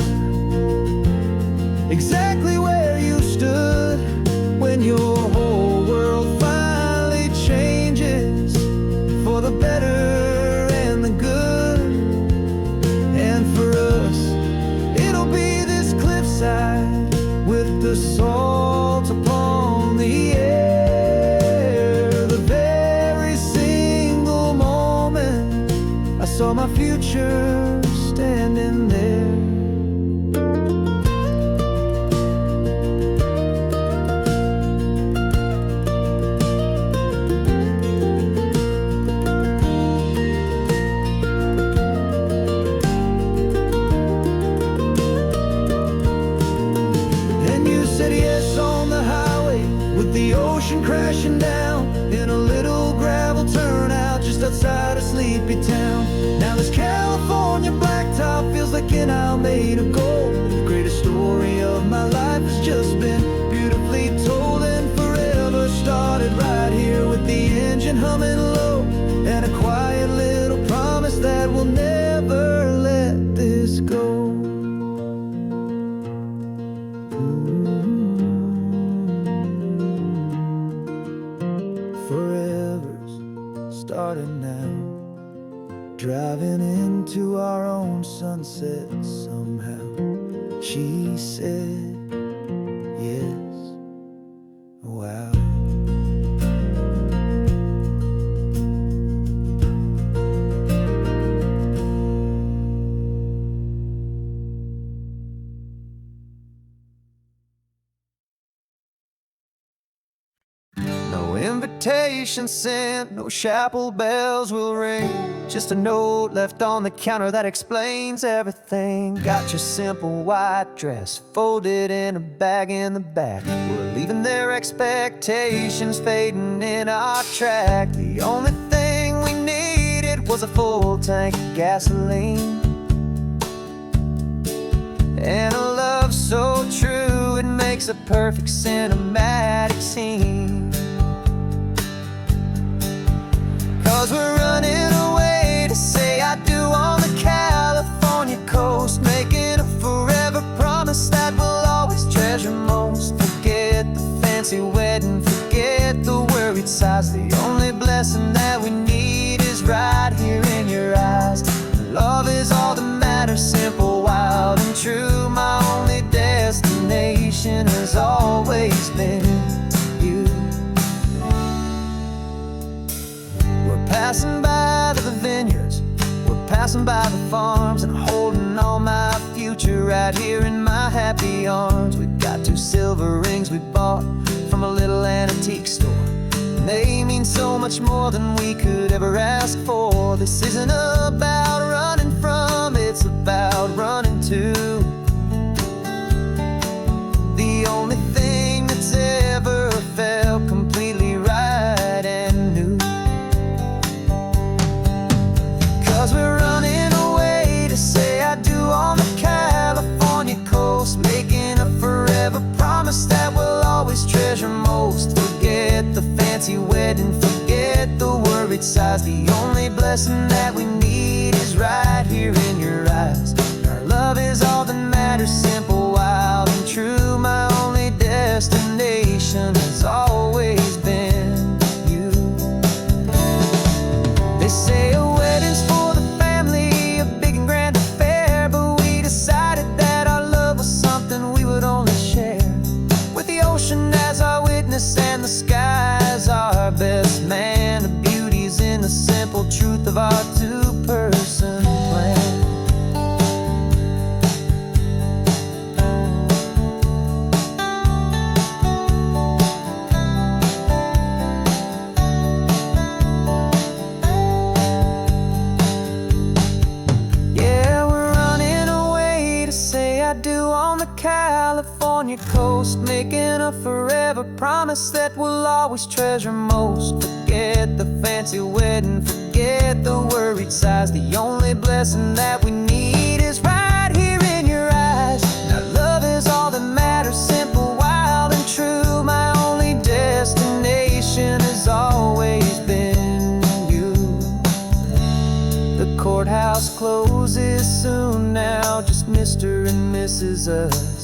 exactly where you stood when your whole world finally changes for the better and the good. And for us, it'll be this cliffside with the salt upon the air. The very single moment I saw my future standing there. The ocean crashing down in a little gravel turnout just outside of Sleepy Town. Now this California blacktop feels like an Alameda Gold. The greatest story of my life has just been beautifully told, and forever started right here with the engine humming low, and a quiet little promise that we'll never let this go. Forever's starting now, driving into our own sunset somehow. She said, yes, wow. No invitation sent, no chapel bells will ring, just a note left on the counter that explains everything. Got your simple white dress folded in a bag in the back. We're leaving their expectations fading in our track. The only thing we needed was a full tank of gasoline, and a love so true it makes a perfect cinematic scene. 'Cause we're running away to say I do on the California coast, making a forever promise that we'll always treasure most. Forget the fancy wedding, forget the worried sighs. The only blessing that we need is right here in your eyes. Love is all that matters, simple, wild, and true. My only destination has always been you. We're passing by the vineyards, we're passing by the farms, and holding on my future right here in my happy arms. We've got 2 silver rings we bought from a little antique store, and they mean so much more than we could ever ask for. This isn't about running from, it's about running to the only thing that's ever felt completely right and new. 'Cause we're running away to say I do on the California coast, making a forever promise that we'll always treasure most. Forget the fancy wedding, forget the worried sighs. The only blessing that we need is right here in your eyes. Our love is all that matters, simple, wild, and true. My only destination has always been you. They say a wedding's for the family, a big and grand affair, but we decided that our love was something we would only share with the ocean as our witness and the sky as our best man. The beauty's in the simple truth of our 2-person plan. Yeah, we're running away to say I do on the California on your coast, making a forever promise that we'll always treasure most. Forget the fancy wedding, forget the worried sighs. The only blessing that we need is right here in your eyes. Now love is all that matters, simple, wild and true. My only destination has always been you. The courthouse closes soon now, just Mr. and Mrs. Us.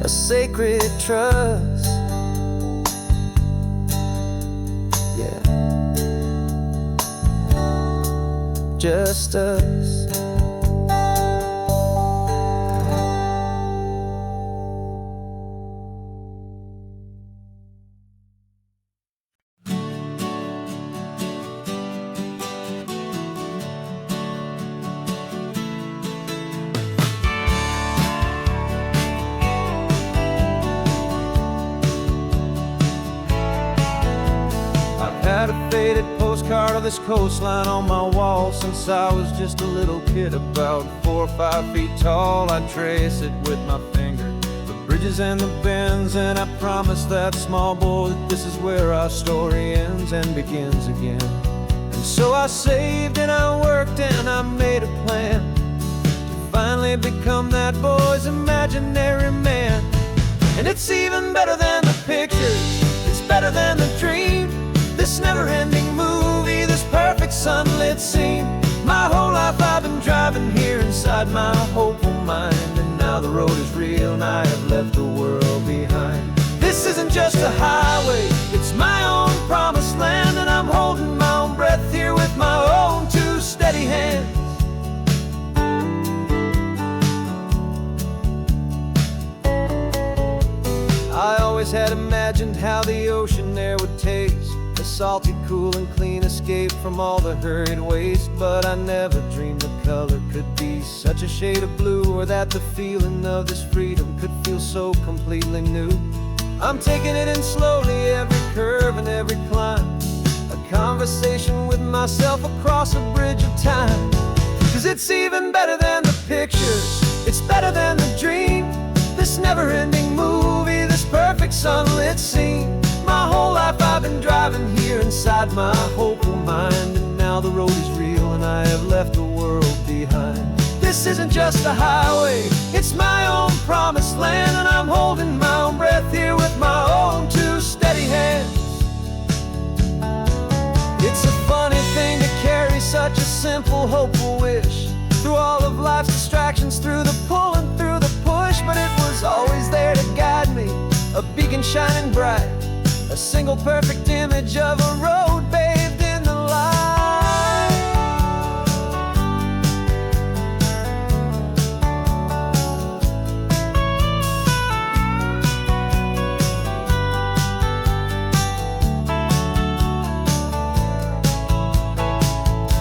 A sacred trust, yeah, just us. Had a faded postcard of this coastline on my wall since I was just a little kid, about 4 or 5 feet tall. I trace it with my finger, the bridges and the bends, and I promise that small boy that this is where our story ends and begins again. And so I saved and I worked and I made a plan to finally become that boy's imaginary man. And it's even better than the pictures, it's better than the dream. This never-ending movie, this perfect sunlit scene. My whole life I've been driving here inside my hopeful mind, and now the road is real and I have left the world behind. This isn't just a highway, it's my own promised land, and I'm holding my own breath here with my own 2 steady hands. I always had imagined how the ocean air would taste, a salty, cool and clean escape from all the hurried waste. But I never dreamed the color could be such a shade of blue, or that the feeling of this freedom could feel so completely new. I'm taking it in slowly, every curve and every climb, a conversation with myself across a bridge of time. 'Cause it's even better than the pictures, it's better than the dream. This never-ending movie, this perfect sunlit scene. My whole life I've been driving here inside my hopeful mind, and now the road is real and I have left the world behind. This isn't just a highway, it's my own promised land, and I'm holding my own breath here with my own 2 steady hands. It's a funny thing to carry such a simple, hopeful wish through all of life's distractions, through the pull and through the push. But it was always there to guide me, a beacon shining bright, a single perfect image of a road bathed in the light.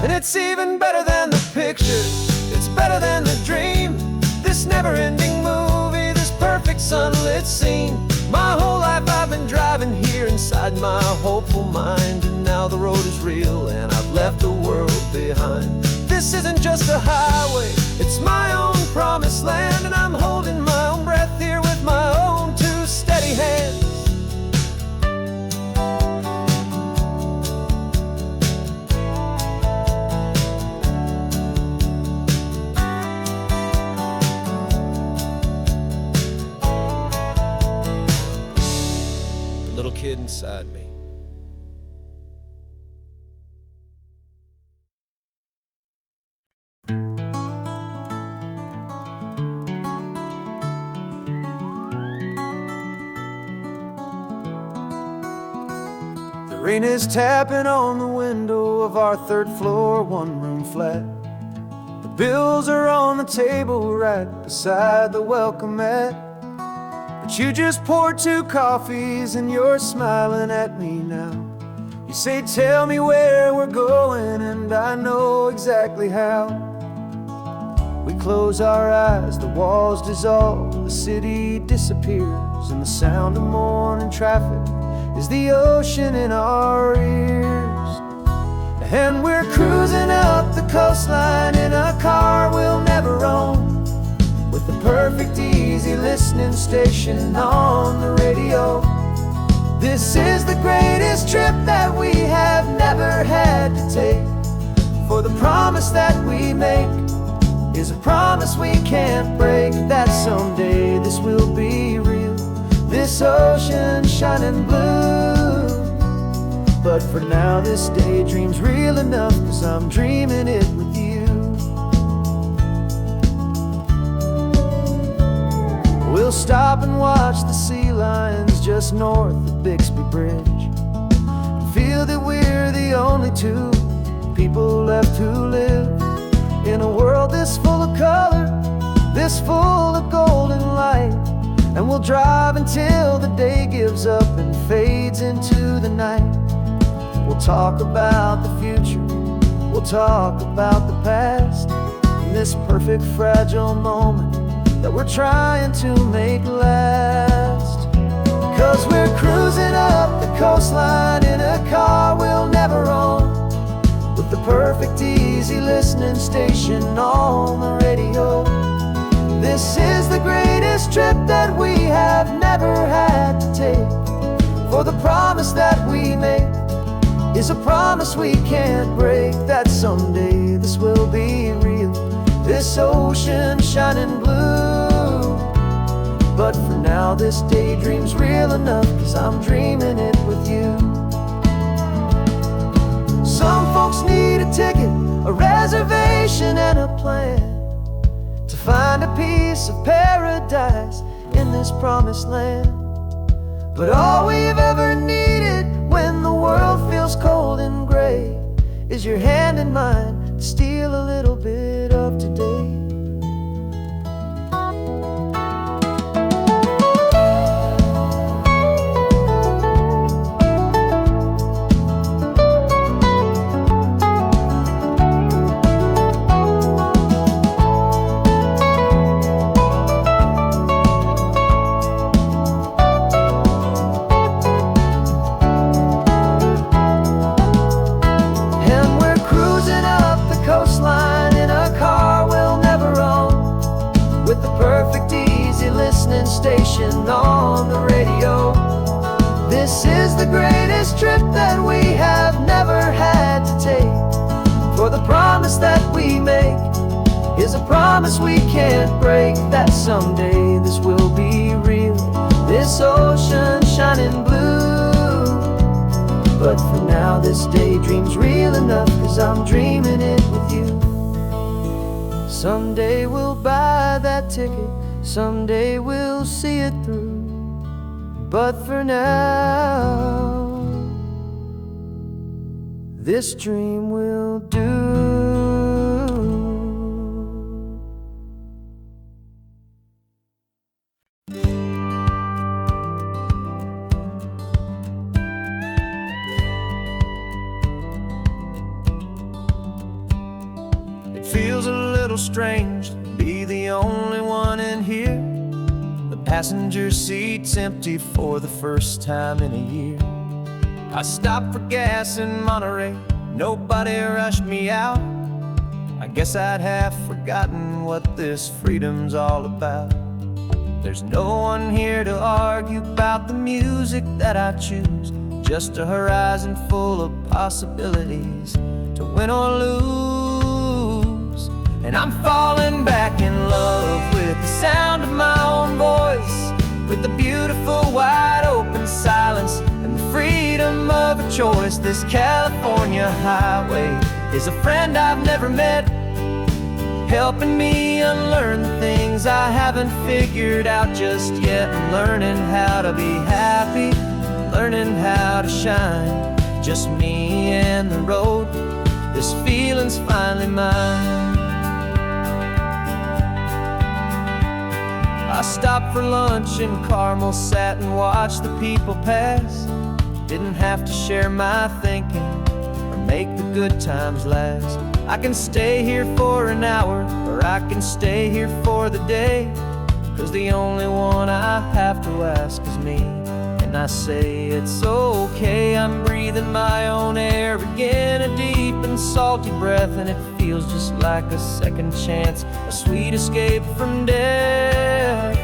And it's even better than the pictures, it's better than the dream. This never-ending movie, this perfect sunlit scene. My whole life I've been driving here inside my hopeful mind, and now the road is real and I've left the world behind. This isn't just a highway, it's my own promised land, and I'm holding my own breath here with my own 2 steady hands. Little kid inside me. The rain is tapping on the window of our 3rd floor, 1-room flat. The bills are on the table right beside the welcome mat. But you just poured 2 coffees and you're smiling at me now. You say, tell me where we're going, and I know exactly how. We close our eyes, the walls dissolve, the city disappears, and the sound of morning traffic is the ocean in our ears. And we're cruising up the coastline in a car we'll never own, with the perfect easy listening station on the radio. This is the greatest trip that we have never had to take. For the promise that we make is a promise we can't break, that someday this will be real, this ocean shining blue. But for now this daydream's real enough, 'cause I'm dreaming it with you. We'll stop and watch the sea lions just north of Bixby Bridge, feel that we're the only two people left who live in a world this full of color, this full of golden light. And we'll drive until the day gives up and fades into the night. We'll talk about the future, we'll talk about the past, in this perfect fragile moment that we're trying to make last. 'Cause we're cruising up the coastline in a car we'll never own, with the perfect easy listening station on the radio. This is the greatest trip that we have never had to take. For the promise that we make is a promise we can't break, that someday this will be real, this ocean shining blue. But for now this daydream's real enough, 'cause I'm dreaming it with you. Some folks need a ticket, a reservation and a plan to find a piece of paradise in this promised land. But all we've ever needed when the world feels cold and gray is your hand in mine to steal a little bit of today. Station on the radio. This is the greatest trip that we have never had to take. For the promise that we make is a promise we can't break, that someday this will be real, this ocean shining blue. But for now this daydream's real enough, 'cause I'm dreaming it with you. Someday we'll buy that ticket, someday we'll see it through. But for now, this dream will do. It feels a little strange to be the only one in here. The passenger seat's empty for the first time in a year. I stopped for gas in Monterey, nobody rushed me out. I guess I'd have forgotten what this freedom's all about. There's no one here to argue about the music that I choose, just a horizon full of possibilities to win or lose. And I'm falling back in love with the sound of my own voice, with the beautiful wide open silence and the freedom of a choice. This California highway is a friend I've never met, helping me unlearn the things I haven't figured out just yet. I'm learning how to be happy, learning how to shine, just me and the road. This feeling's finally mine. I stopped for lunch in Carmel, sat and watched the people pass. Didn't have to share my thinking or make the good times last. I can stay here for an hour, or I can stay here for the day, 'cause the only one I have to ask is me. And I say it's okay, I'm breathing my own air again, a deep and salty breath, and it feels just like a second chance, a sweet escape from death.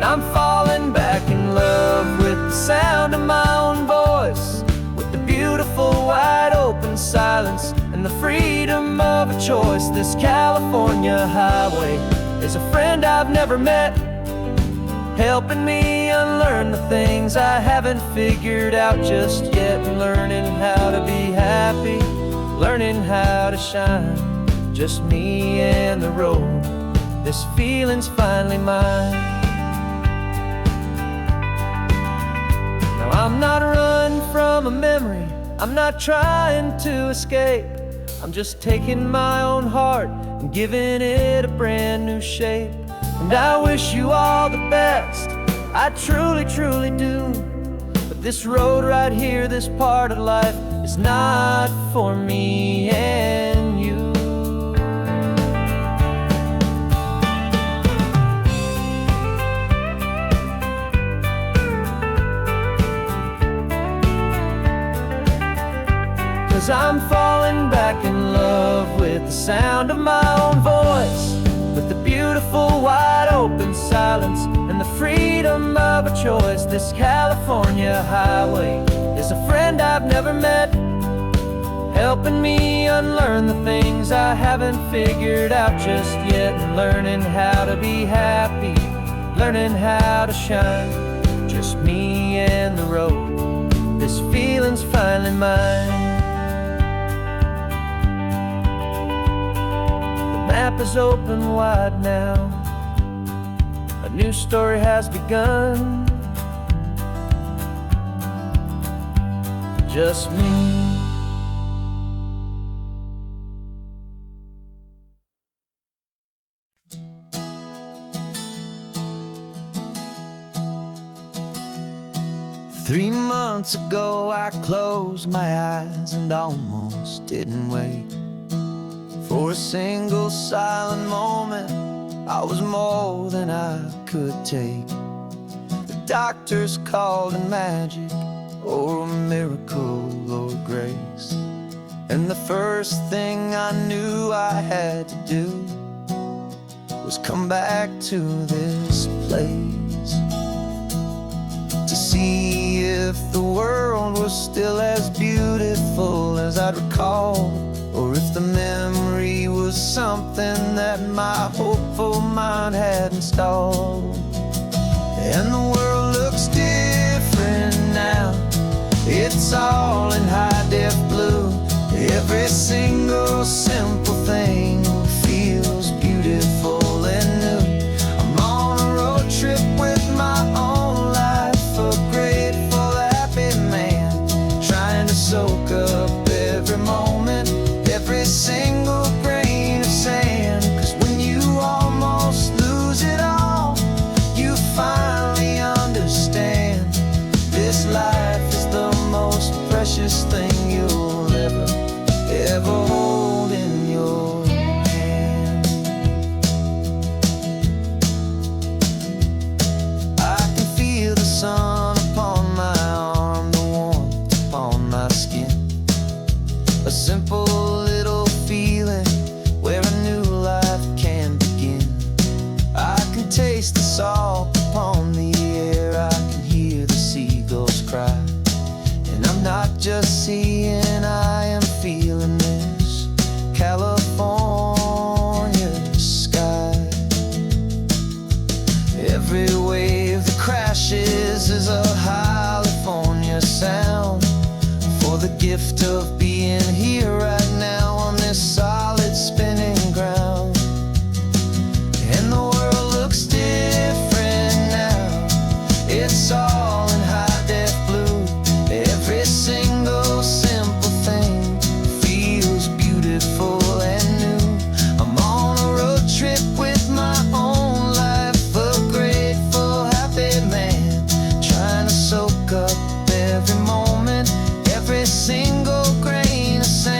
I'm falling back in love with the sound of my own voice, with the beautiful wide open silence and the freedom of a choice. This California highway is a friend I've never met, helping me unlearn the things I haven't figured out just yet. Learning how to be happy, learning how to shine, just me and the road. This feeling's finally mine. Now I'm not running from a memory, I'm not trying to escape. I'm just taking my own heart and giving it a brand new shape. And I wish you all the best, I truly, truly do. But this road right here, this part of life, is not for me and you. 'Cause I'm falling back in love with the sound of my own voice, with the beautiful wide open silence and the freedom of a choice. This California highway is a friend I've never met, helping me unlearn the things I haven't figured out just yet. And learning how to be happy, learning how to shine, just me and the road. This feeling's finally mine. The map is open wide now, a new story has begun. Just me. Three months ago I closed my eyes and almost didn't wait for a single silent moment. I was more than I could take. The doctors called it magic, or a miracle, or grace. And the first thing I knew I had to do was come back to this place, to see if the world was still as beautiful as I'd recall, or if the memory was something that my hopeful mind had installed. And the world looks different now, it's all in high-def blue. Every single simple thing feels beautiful and new. I'm on a road trip with my own life, a grateful, happy man, trying to soak up every moment, every single grain of sand. 'Cause when you almost lose it all, you finally understand this life is the most precious thing you'll ever hold in your hand. I can feel the sun upon my arm, the warmth upon my skin, a simple little feeling where a new life can begin. I can taste the salt upon the air, I can hear the seagulls cry. And I'm not just seeing, I am feeling this California sky. Every wave that crashes is a California sound, for the gift of being here right now on this solid spinning ground. And the world looks different now, it's all in high-def blue. Every single simple thing feels beautiful and new. I'm on a road trip with my own life, a grateful, happy man, trying to soak up every moment, every single grain of sand.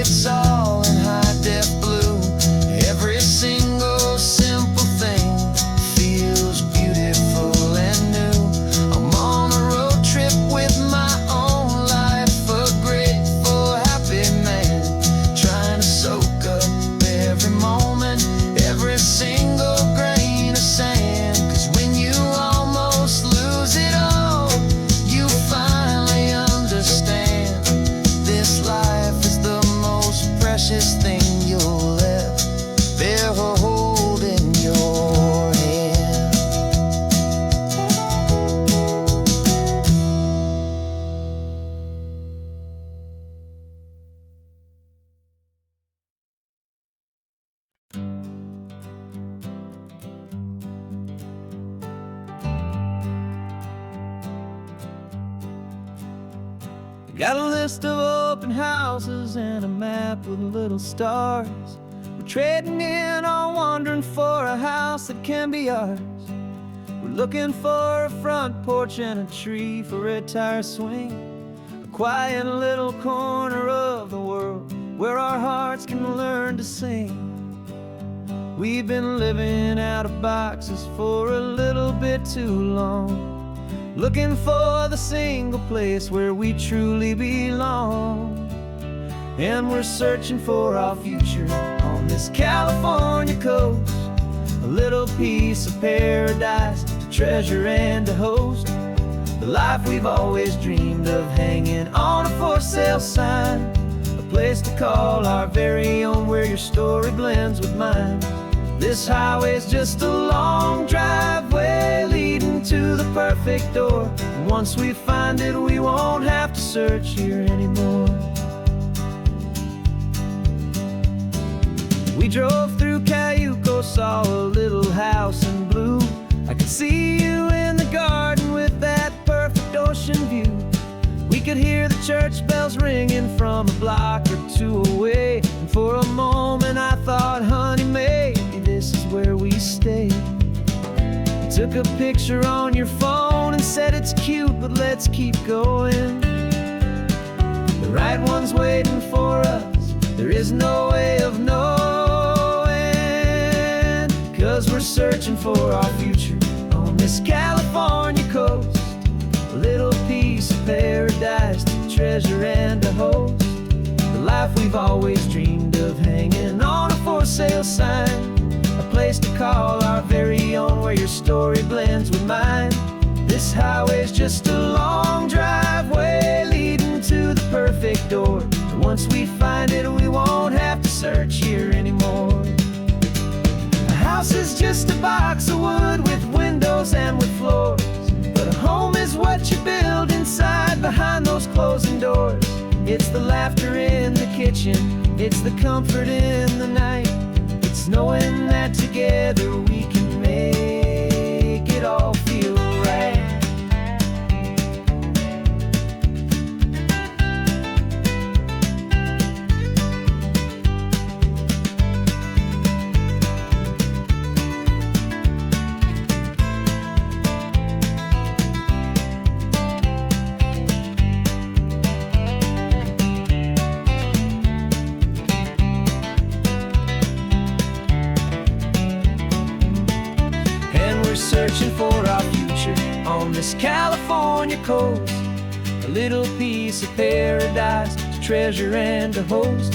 it's all in high-def blue. Every single simple thing feels beautiful and new. I'm on a road trip with my own life, a grateful, happy man, trying to soak up every moment, every single grain of sand. 'Cause when you almost lose it all, you finally understand this life is the most precious thing you'll ever hold in your hand. Got a list of open houses and a map with little stars. We're trading in on wandering for a house that can be ours. We're looking for a front porch and a tree for a tire swing, a quiet little corner of the world where our hearts can learn to sing. We've been living out of boxes for a little bit too long, looking for the single place where we truly belong. And we're searching for our future on this California coast, a little piece of paradise to treasure and to host, the life we've always dreamed of, hanging on a for sale sign, a place to call our very own where your story blends with mine. This highway's just a long driveway leading to the perfect door. And once we find it, we won't have to search here anymore. We drove through Cayuco, saw a little house in blue. I could see you in the garden with that perfect ocean view. We could hear the church bells ringing from a block or two away. And for a moment I thought, honey, maybe this is where we stay. You took a picture on your phone and said it's cute, but let's keep going. The right one's waiting for us, there is no way of knowing. 'Cause we're searching for our future on this California coast, a little piece of paradise to treasure and to host, the life we've always dreamed of, hanging on a for sale sign, a place to call our very own where your story blends with mine. This highway's just a long driveway leading to the perfect door. And once we find it, we won't have to search here anymore. A house is just a box of wood with windows and with floors, but a home is what you build inside behind those closing doors. It's the laughter in the kitchen, it's the comfort in the night, it's knowing that together we can make it all feel right. Searching for our future on this California coast, a little piece of paradise to treasure and to host,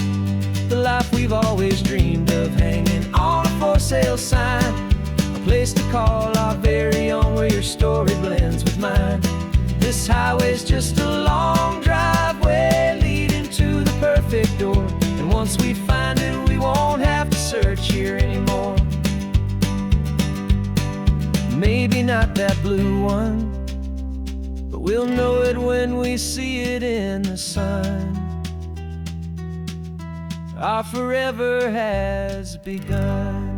the life we've always dreamed of, hanging on a for sale sign, a place to call our very own where your story blends with mine. This highway's just a long driveway leading to the perfect door. And once we find it, we won't have to search here anymore. Maybe not that blue one, but we'll know it when we see it in the sun. Our forever has begun.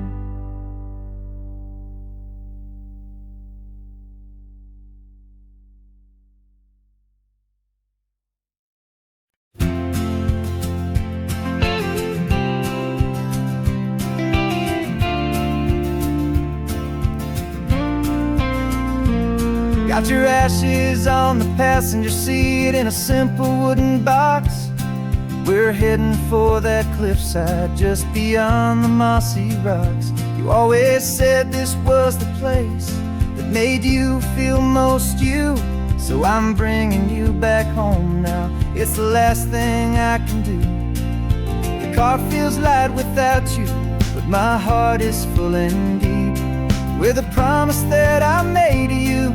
Got your ashes on the passenger seat in a simple wooden box. We're heading for that cliffside just beyond the mossy rocks. You always said this was the place that made you feel most you. So I'm bringing you back home now. It's the last thing I can do. The car feels light without you, but my heart is full and deep with a promise that I made to you,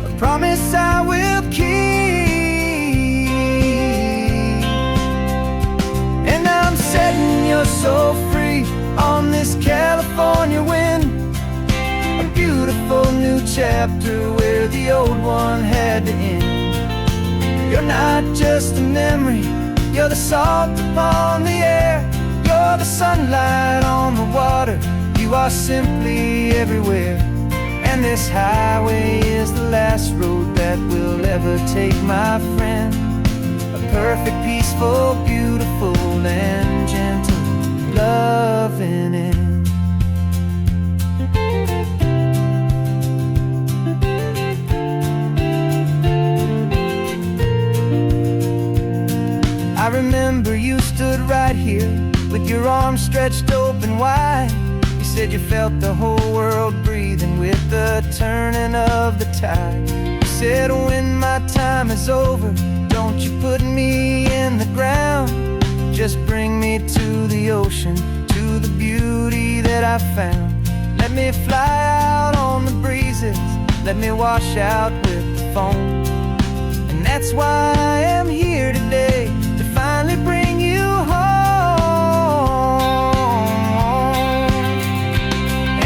a promise I will keep. And I'm setting your soul free on this California wind, a beautiful new chapter where the old one had to end. You're not just a memory, you're the salt upon the air, you're the sunlight on the water, you are simply everywhere. And this highway is the last road that we'll ever take, my friend. A perfect, peaceful, beautiful, and gentle, loving end. I remember you stood right here with your arms stretched open wide. You said you felt the whole world breathing with the turning of the tide. You said when my time is over, don't you put me in the ground, just bring me to the ocean, to the beauty that I found. Let me fly out on the breezes, let me wash out with the foam. And that's why I am here today, to finally bring you home.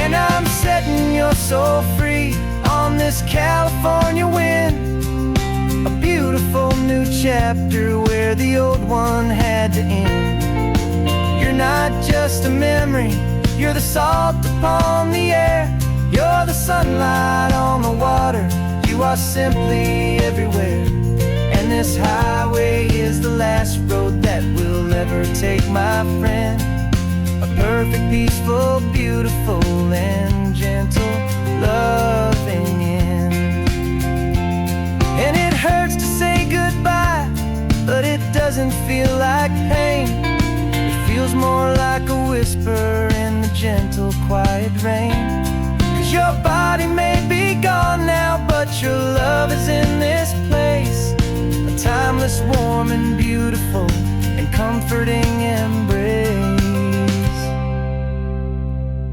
And I'm setting your soul free on this California wind, a beautiful new chapter where the old one had to end. You're not just a memory, you're the salt upon the air, you're the sunlight on the water, you are simply everywhere. And this highway is the last road that we'll ever take, my friend. A perfect, peaceful, beautiful, and gentle, loving end. And it hurts to say goodbye, but it doesn't feel like pain. It feels more like a whisper in the gentle, quiet rain. 'Cause your body may be gone now, but your love is in this place, a timeless, warm, and beautiful, and comforting embrace.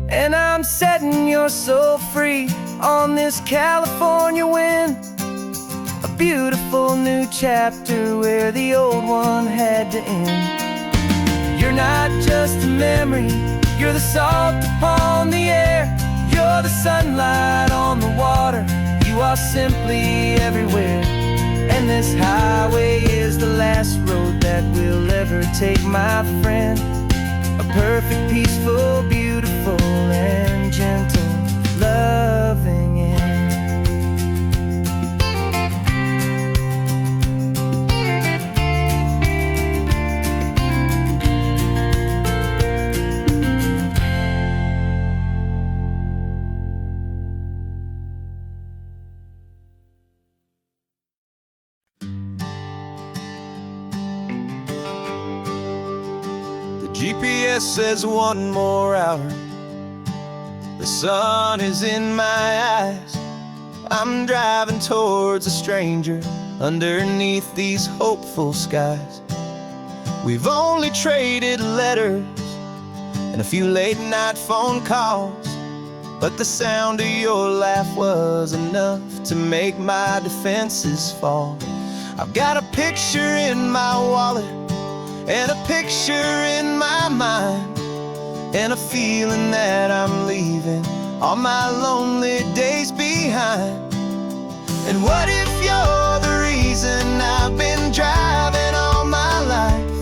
And I'm setting your soul free on this California wind, a beautiful new chapter where the old one had to end. You're not just a memory, you're the salt upon the air, you're the sunlight on the water, you are simply everywhere. And this highway is the last road that we'll ever take, my friend. A perfect, peaceful, beautiful, and gentle, loving end. GPS says one more hour, the sun is in my eyes. I'm driving towards a stranger underneath these hopeful skies. We've only traded letters and a few late night phone calls, but the sound of your laugh was enough to make my defenses fall. I've got a picture in my wallet and a picture in my mind, and a feeling that I'm leaving all my lonely days behind. And what if you're the reason I've been driving all my life,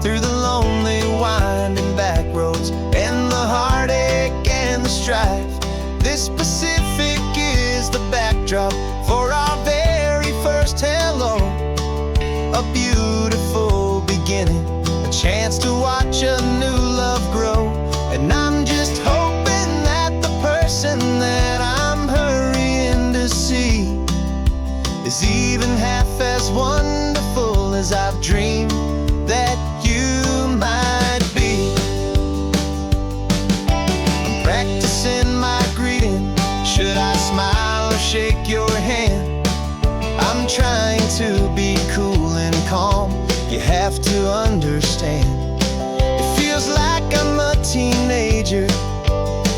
through the lonely winding back roads and the heartache and the strife? This Pacific is the backdrop for our very first hello, a beautiful beginning, a chance to watch a new love grow. And I'm just hoping that the person that I'm hurrying to see is even half as wonderful as I've dreamed that you stranger.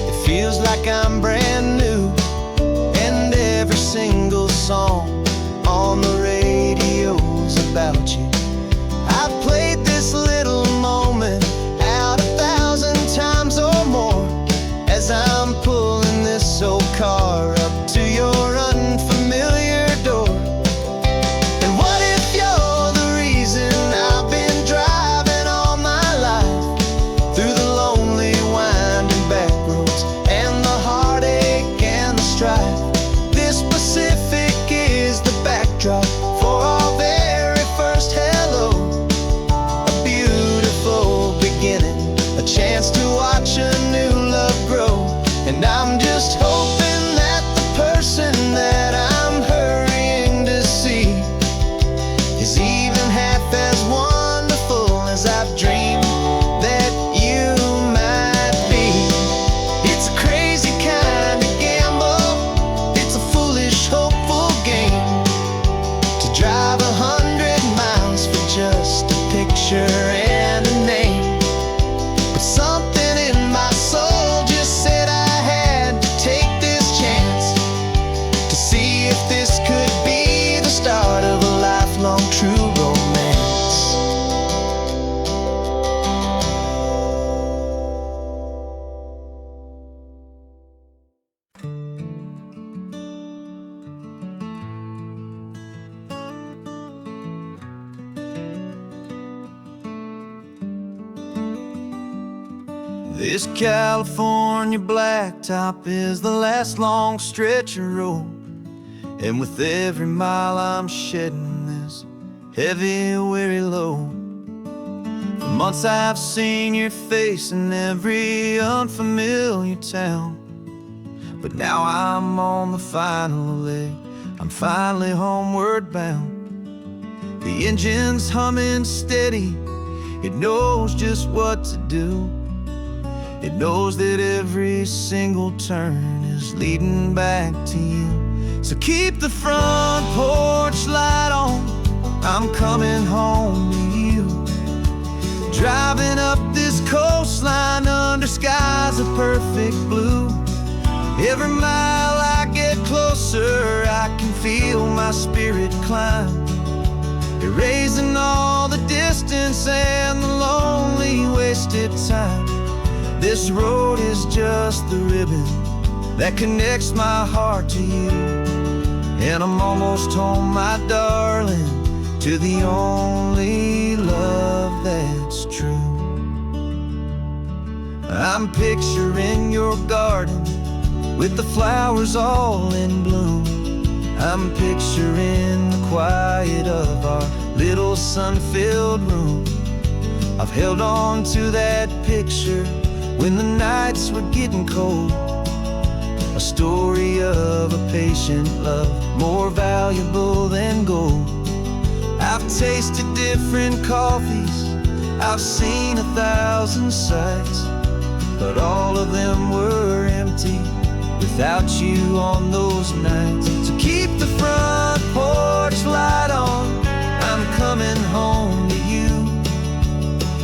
It feels like I'm brand new, and every single song on the radio's about you. I've played this little moment out 1,000 times or more as I'm pulling this old car up to your unfamiliar door. And what if you're the reason I've been driving all my life, through the lonely winding back roads and the heartache and the strife? This Pacific is the backdrop for our very first hello. A beautiful beginning, a chance to watch a new love grow. And I'm just hoping that the person that I'm hurrying to see is even half as wonderful as I've dreamed that you might be. It's a crazy kind of gamble, it's a foolish, hopeful game, to drive 100 miles for just a picture and a name. But something in my soul just said I had to take this chance, to see if this could be the start of a lifelong true romance. This California blacktop is the last long stretch of road, and with every mile I'm shedding this heavy, weary load. For months I've seen your face in every unfamiliar town, but now I'm on the final leg, I'm finally homeward bound. The engine's humming steady, it knows just what to do. It knows that every single turn is leading back to you. So keep the front porch light on, I'm coming home to you. Driving up this coastline under skies of perfect blue. Every mile I get closer, I can feel my spirit climb, erasing all the distance and the lonely wasted time. This road is just the ribbon that connects my heart to you, and I'm almost home, my darling, to the only love that's true. I'm picturing your garden with the flowers all in bloom. I'm picturing the quiet of our little sun-filled room. I've held on to that picture when the nights were getting cold, a story of a patient love, more valuable than gold. I've tasted different coffees, I've seen 1,000 sights, but all of them were empty without you on those nights. So keep the front porch light on, I'm coming home to you.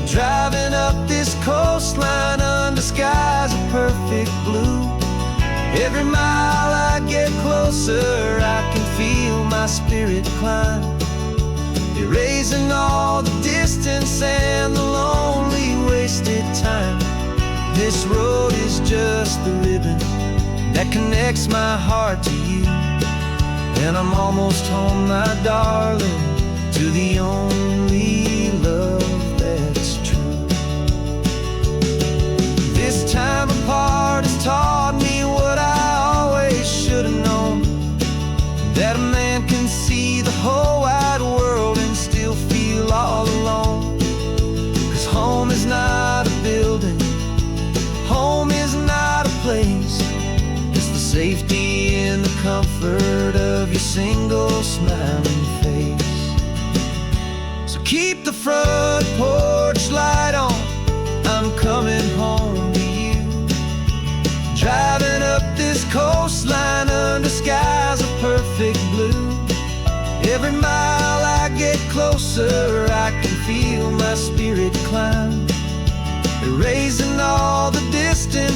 Driving up this coastline under skies of perfect blue. Every mile I get closer, I can feel my spirit climb, erasing all the distance and the lonely wasted time. This road is just the ribbon that connects my heart to you, and I'm almost home, my darling, to the only love that's true. This time apart has taught me what I always should have known, that a man can see the whole wide world and still feel all alone. 'Cause home is not a building, home is not a place, it's the safety and the comfort of your single smiling face. So keep the front porch light on, I'm coming home to you. Driving up this coastline under skies of perfect blue. Every mile I get closer, I can feel my spirit climb, erasing all the distance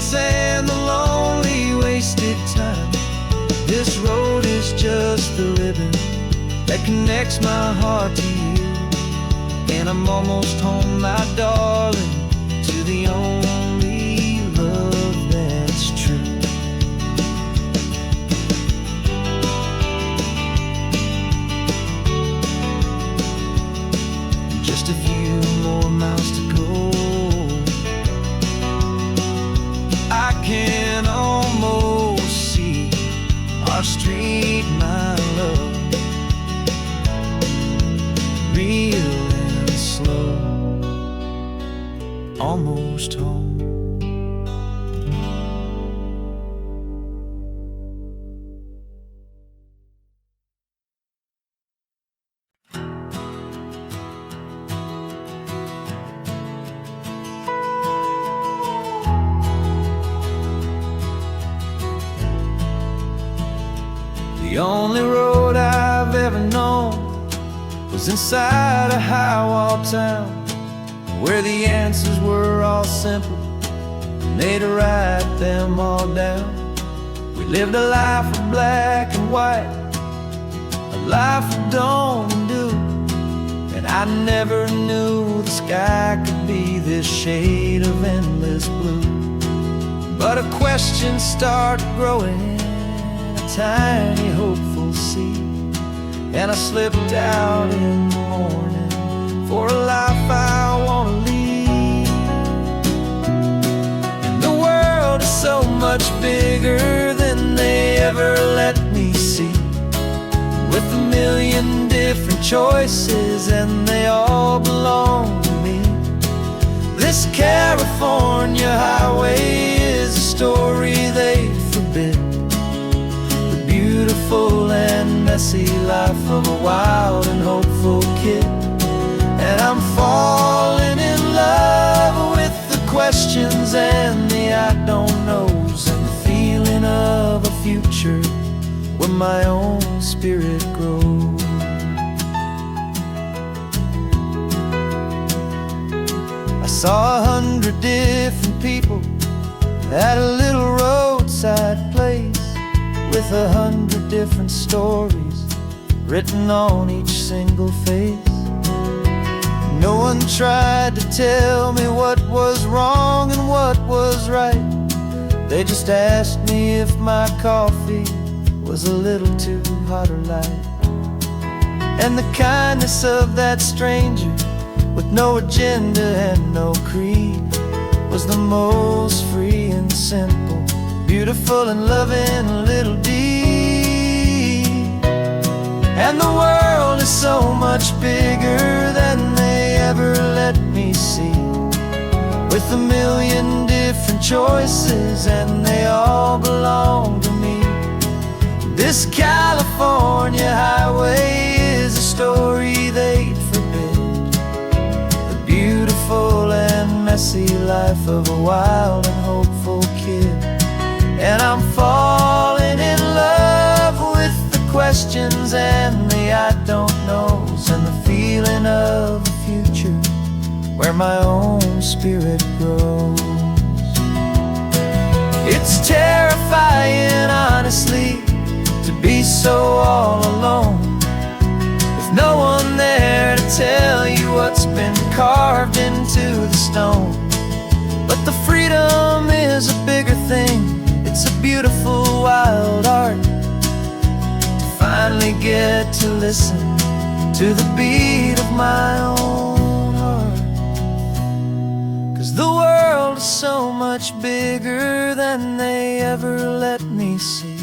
that connects my heart to you. And I'm almost home, my darling, to the only love that's true. Just a few more miles to go, I can almost see our street, my love, real and slow, almost home. The only road I've ever known was inside a high-wall town, where the answers were all simple and they'd write them all down. We lived a life of black and white, a life of dawn and dew, and I never knew the sky could be this shade of endless blue. But a question started growing, a tiny hopeful seed, and I slipped out in the morning for a life I want to lead. And the world is so much bigger than they ever let me see, with a million different choices and they all belong to me. This California highway is a story they forbid, the beautiful and messy life of a wild and hopeful kid. And I'm falling in love with the questions and the I don't knows, and the feeling of a future where my own spirit grows. I saw 100 different people at a little roadside place, with 100 different stories written on each single face. No one tried to tell me what was wrong and what was right. They just asked me if my coffee was a little too hot or light. And the kindness of that stranger, with no agenda and no creed, was the most free and simple, beautiful and loving little deed. And the world is so much bigger than they ever let me see, with a million different choices and they all belong to me. This California highway is a story they'd forbid, the beautiful and messy life of a wild and hopeful kid. And I'm falling in love with the questions and the I don't knows, and the feeling of a future where my own spirit grows. It's terrifying, honestly, to be so all alone, with no one there to tell you what's been carved into the stone. But the freedom is a bigger thing, it's a beautiful wild art, to finally get to listen to the beat of my own heart. 'Cause the world is so much bigger than they ever let me see,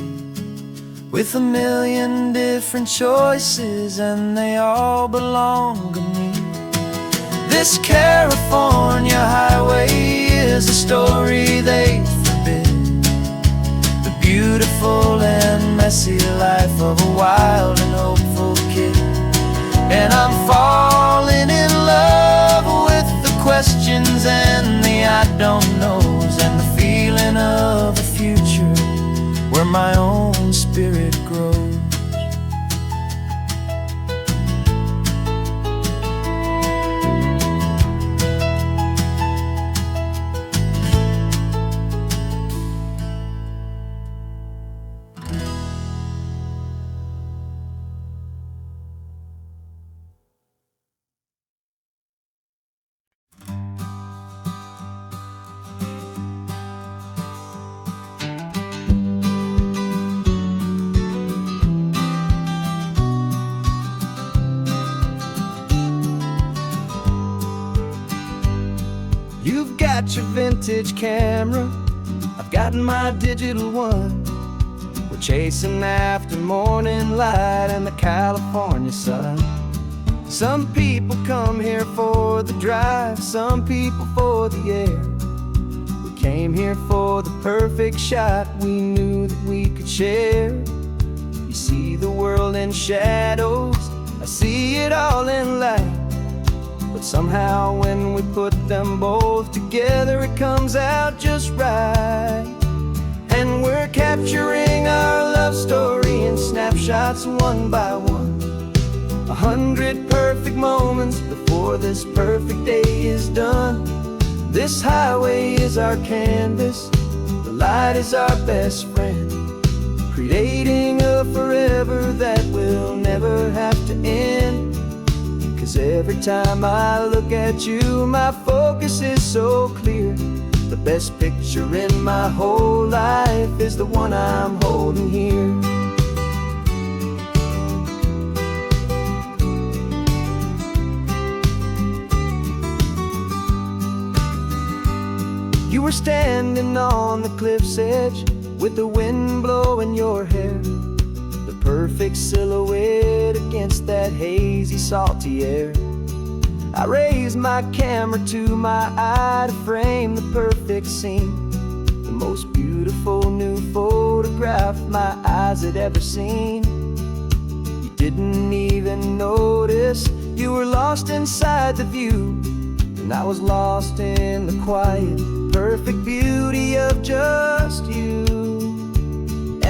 with a million different choices and they all belong to me. This California highway is a story they forbid, the beautiful and messy life of a wild and hopeful kid. And I'm falling in love with the questions and the I don't knows, and the feeling of a future where my own spirit grows. got your vintage camera, I've got my digital one. We're chasing after morning light and the California sun. Some people come here for the drive, some people for the air. We came here for the perfect shot we knew that we could share. You see the world in shadows, I see it all in light. But somehow when we put them both together, it comes out just right. And we're capturing our love story in snapshots one by one. 100 perfect moments before this perfect day is done. This highway is our canvas, the light is our best friend, creating a forever that will never have to end. 'Cause every time I look at you, my focus is so clear. The best picture in my whole life is the one I'm holding here. You were standing on the cliff's edge with the wind blowing your hair, the perfect silhouette against that hazy, salty air. I raised my camera to my eye to frame the perfect scene, the most beautiful new photograph my eyes had ever seen. You didn't even notice, you were lost inside the view, and I was lost in the quiet, perfect beauty of just you.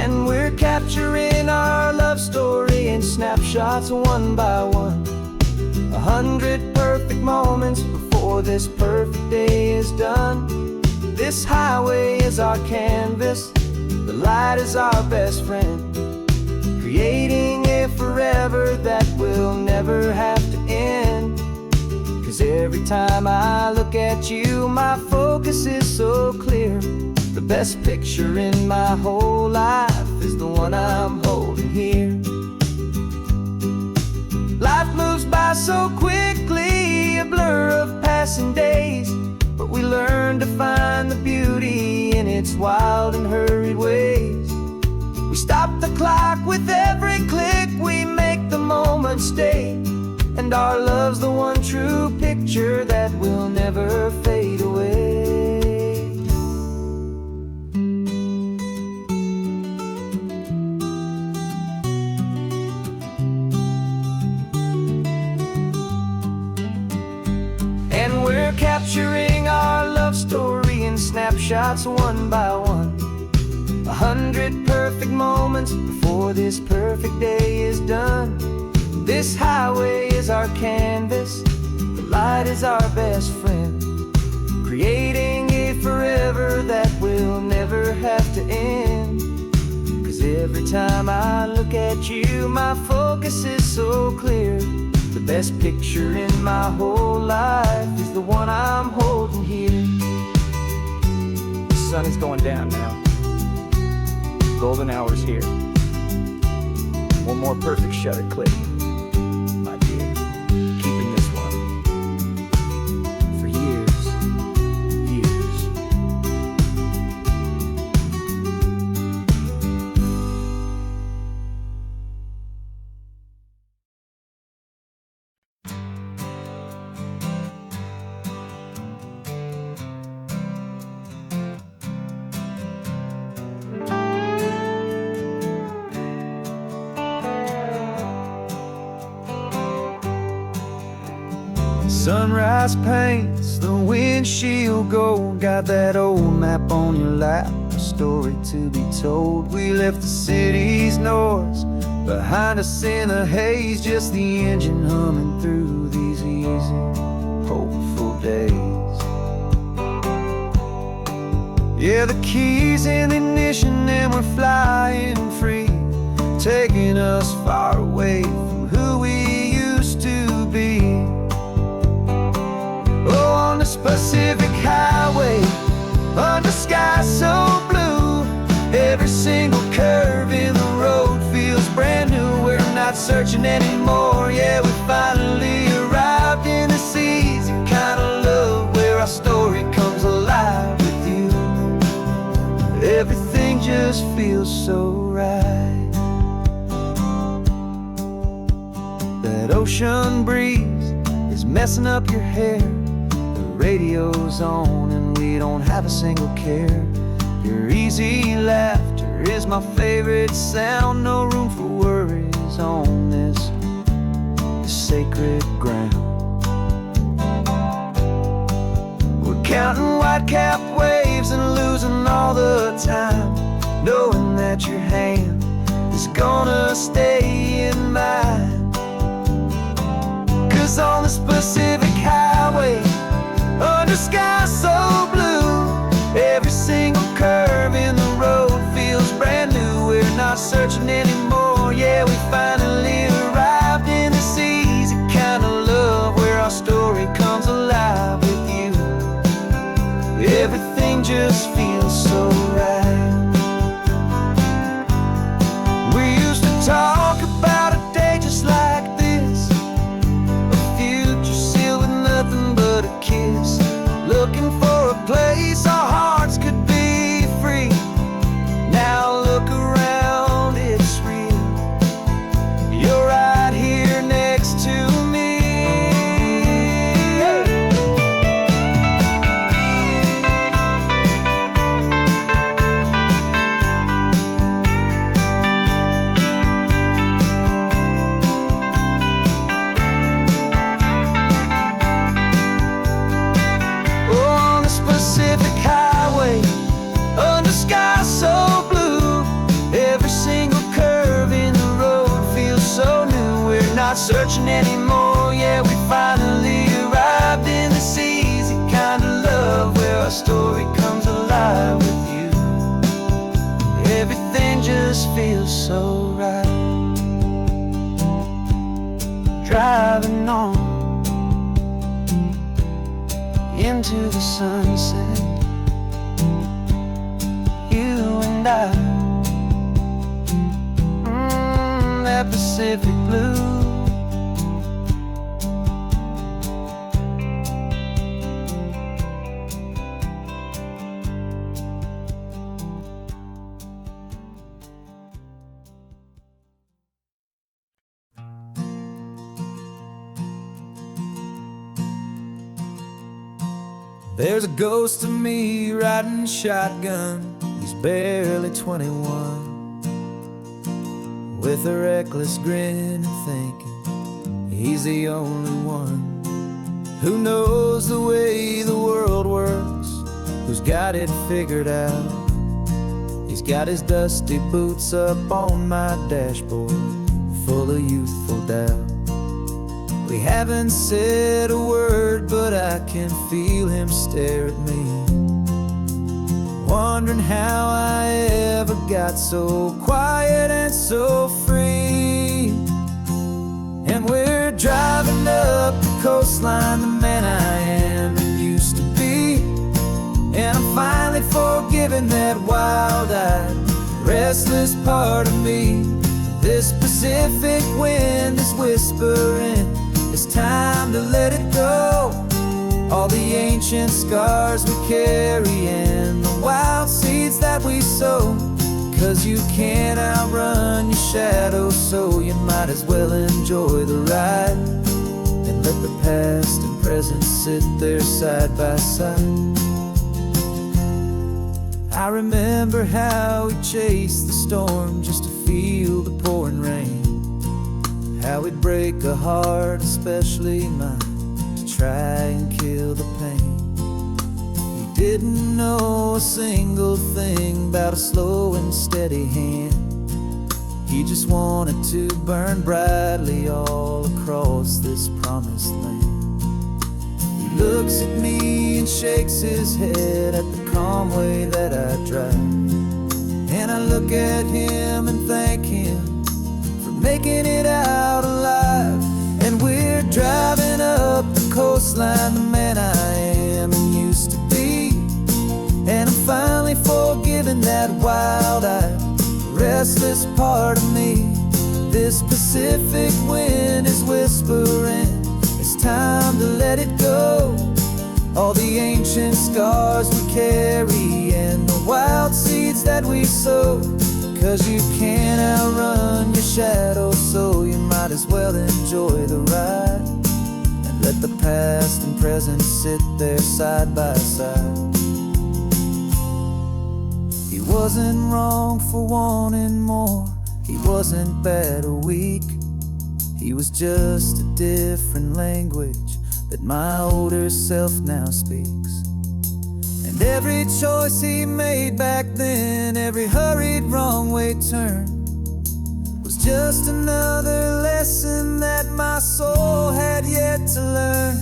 And we're capturing our love story in snapshots one by one. 100 perfect moments before this perfect day is done. This highway is our canvas, the light is our best friend, creating a forever that will never have to end. 'Cause every time I look at you, my focus is so clear. The best picture in my whole life is the one I'm holding here. Life moves by so quickly, a blur of passing days, but we learn to find the beauty in its wild and hurried ways. We stop the clock with every click, we make the moment stay, and our love's the one true picture that will never fade away. And we're capturing our love story in snapshots one by one. 100 perfect moments before this perfect day is done. This highway is our canvas, the light is our best friend, creating a forever that will never have to end. 'Cause every time I look at you, my focus is so clear. The best picture in my whole life is the one I'm holding here. The sun is going down now. Golden hour's here. One more perfect shutter click, my dear. Keeping this one for years, years. Sunrise paints the windshield gold. Got that old map on your lap, a story to be told. We left the city's noise behind us in the haze, just the engine humming through these easy, hopeful days. Yeah, the keys in the ignition and we're flying free, taking us far away from who we used to be. Oh, on this Pacific highway, under sky so blue, every single curve in the road feels brand new. We're not searching anymore, yeah, we finally arrived in this easy kind of love where our story comes alive. everything just feels so right. That ocean breeze is messing up your hair. The radio's on and we don't have a single care. Your easy laughter is my favorite sound. No room for worries on this sacred ground. We're counting white-capped waves and losing all the time, knowing that your hand is gonna stay in mine. 'Cause on this Pacific highway, under sky so blue, every single curve in the road feels brand new. We're not searching anymore, yeah, we finally arrived in this easy kind of love where our story comes alive with you. Everything just feels so right. We used to talk about a day just like this, a future sealed with nothing but a kiss, looking for a place our hearts could be free. Now look around, it's real. You're right here next to me. On this Pacific highway, under sky so blue, every single curve in the road feels so new. We're not searching anymore, yeah, we finally arrived in this easy kind of love where our story comes alive with you. Everything just feels so right. Driving on into the sunset, you and I, that Pacific blue. There's a ghost of me riding shotgun. He's barely 21, with a reckless grin and thinking he's the only one who knows the way the world works, who's got it figured out. He's got his dusty boots up on my dashboard, full of youthful doubt. We haven't said a word, but I can feel him stare at me, wondering how I ever got so quiet and so free. And we're driving up the coastline, the man I am and used to be. And I'm finally forgiving that wild-eyed, restless part of me. This Pacific wind is whispering, it's time to let it go. All the ancient scars we carry and the wild seeds that we sow. 'Cause you can't outrun your shadow, so you might as well enjoy the ride and let the past and present sit there side by side. I remember how we chased the storm just to feel the pouring rain, how we'd break a heart, especially mine, to try and kill the pain. We didn't know a single thing about a slow and steady hand. He just wanted to burn brightly all across this promised land. He looks at me and shakes his head at the calm way that I drive, and I look at him and thank him for making it out alive. And we're driving up the coastline, the man I am and used to be. And I'm finally forgiving that wild-eyed, restless part of me. This Pacific wind is whispering, it's time to let it go. All the ancient scars we carry and the wild seeds seeds that we sow. 'Cause you can't outrun your shadow, so you might as well enjoy the ride. And let the past and present sit there side by side. He wasn't wrong for wanting more. He wasn't bad or weak. He was just a different language that my older self now speaks. And every choice he made back then, every hurried wrong way turn, was just another lesson that my soul had yet to learn.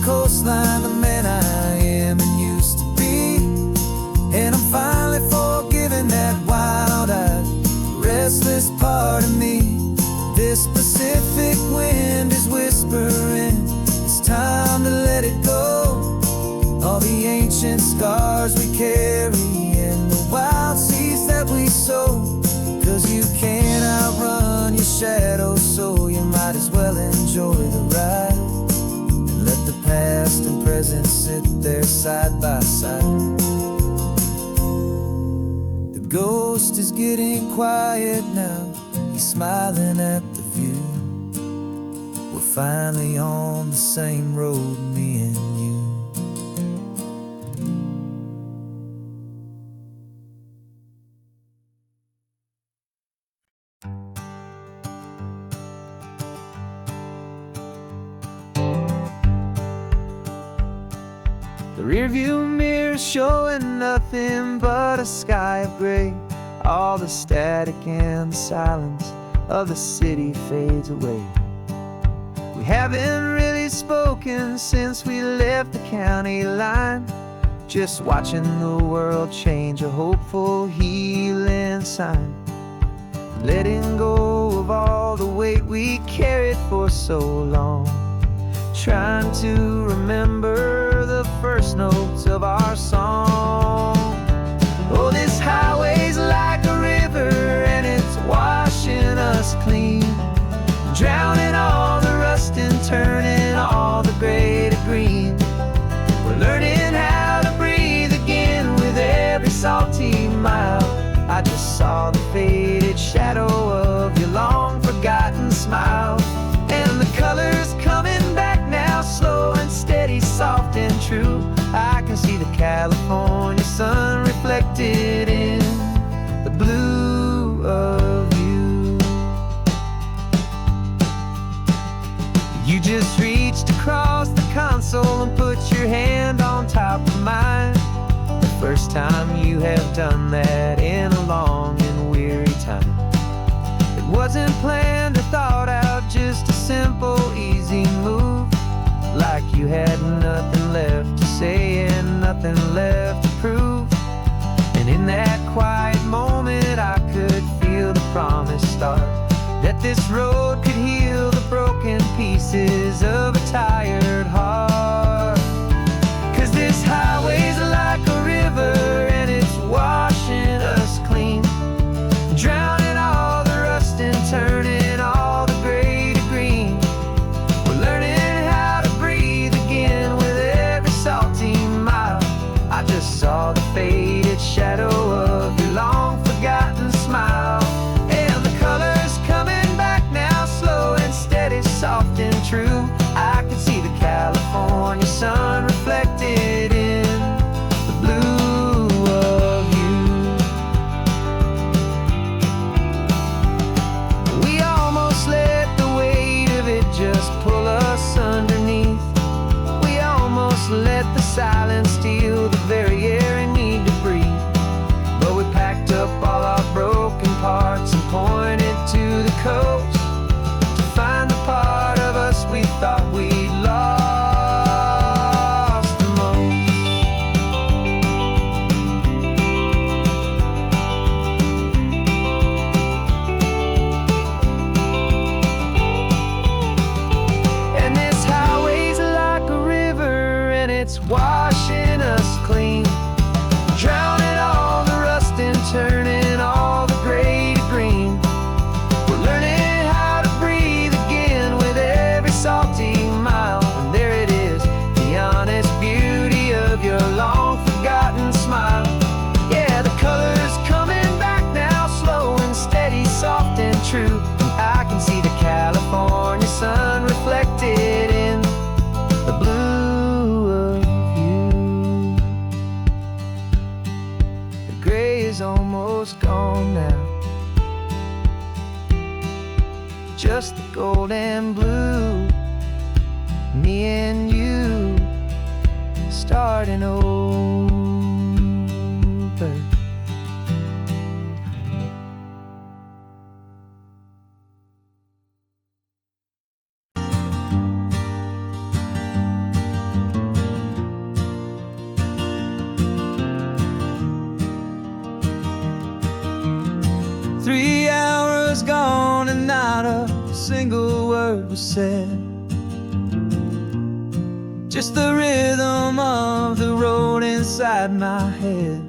Coastline, the man I am and used to be. And I'm finally forgiving that wild-eyed, restless part of me. This Pacific wind is whispering, it's time to let it go. All the ancient scars we carry and the wild seeds that we sow. 'Cause you can't outrun your shadow, so you might as well enjoy the ride. Let the past and present sit there side by side. The ghost is getting quiet now. He's smiling at the view. We're finally on the same road, me and you. The rearview mirror showing nothing but a sky of gray. All the static and the silence of the city fades away. We haven't really spoken since we left the county line. Just watching the world change, a hopeful healing sign. Letting go of all the weight we carried for so long. Trying to remember the first notes of our song. Oh, this highway's like a river and it's washing us clean, drowning all the rust and turning all the gray to green. We're learning how to breathe again with every salty mile. I just saw the faded shadow of your long forgotten smile. And the colors coming back now, slow and steady, soft and true. I can see the California sun reflected in the blue of you. You just reached across the console and put your hand on top of mine. The first time you have done that in a long and weary time. It wasn't planned or thought out, just a simple, easy move. Like you had nothing left to say and nothing left to prove. And in that quiet moment I could feel the promise start, that this road could heal the broken pieces of a tired heart. 'Cause this highway's like a river and it's washing us clean, drowning all the rust and turning all the gray to green. We're learning how to breathe again with every salty mile. I just saw the faded shadow of your long forgotten smile. And the colors coming back now, slow and steady, soft and true. I can see the California sun reflected in the blue day's almost gone now. Just the gold and blue, me and you starting over. 3 hours gone and not a single word was said. Just the rhythm of the road inside my head.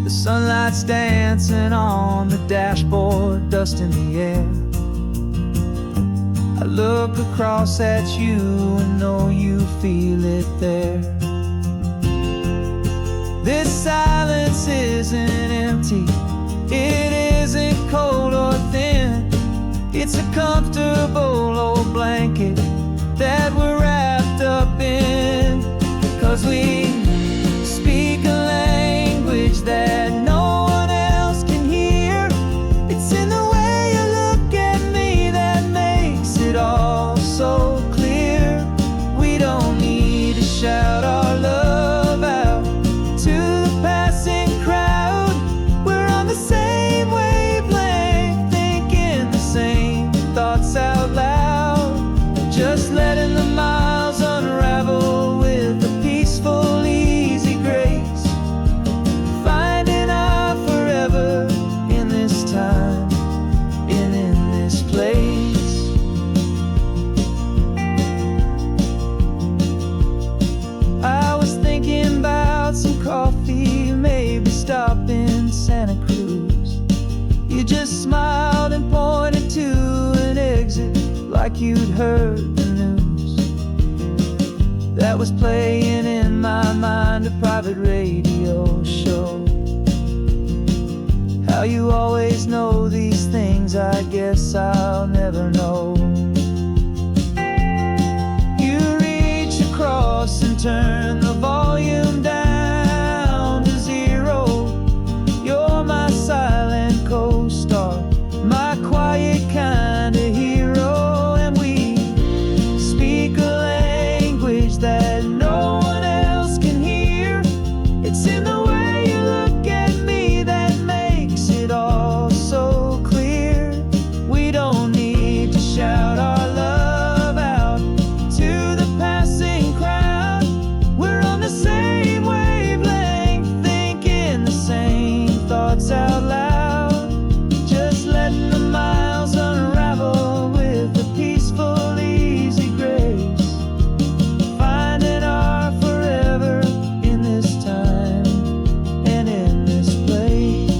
The sunlight's dancing on the dashboard, dust in the air. I look across at you and know you feel it there. This silence isn't empty, it isn't cold or thin. It's a comfortable old blanket that we're wrapped up in. 'Cause we speak a language that no one else can hear. It's in the way you look at me that makes it all so clear. We don't need to shout our love out to the passing crowd. We're on the same wavelength, thinking the same thoughts out loud. Just letting the miles unravel with a peaceful, easy grace. Finding our forever in this time and in this place. I was thinking about some coffee, maybe stop in Santa Cruz. You just smiled and pointed to an exit like you'd heard the news. That was playing in my mind, a private radio show. How you always know these things, I guess I'll never know. You reach across and turn the volume down to 0. You're my silent co-star, my quiet kind of hero. And we speak a language that no one else can hear. It's in the way you look at me that makes it all so clear. We don't need to shout our love out to the passing crowd. We're on the same wavelength, thinking the same thoughts out loud. Just letting the miles unravel with a peaceful, easy grace. Finding our forever in this time and in this place.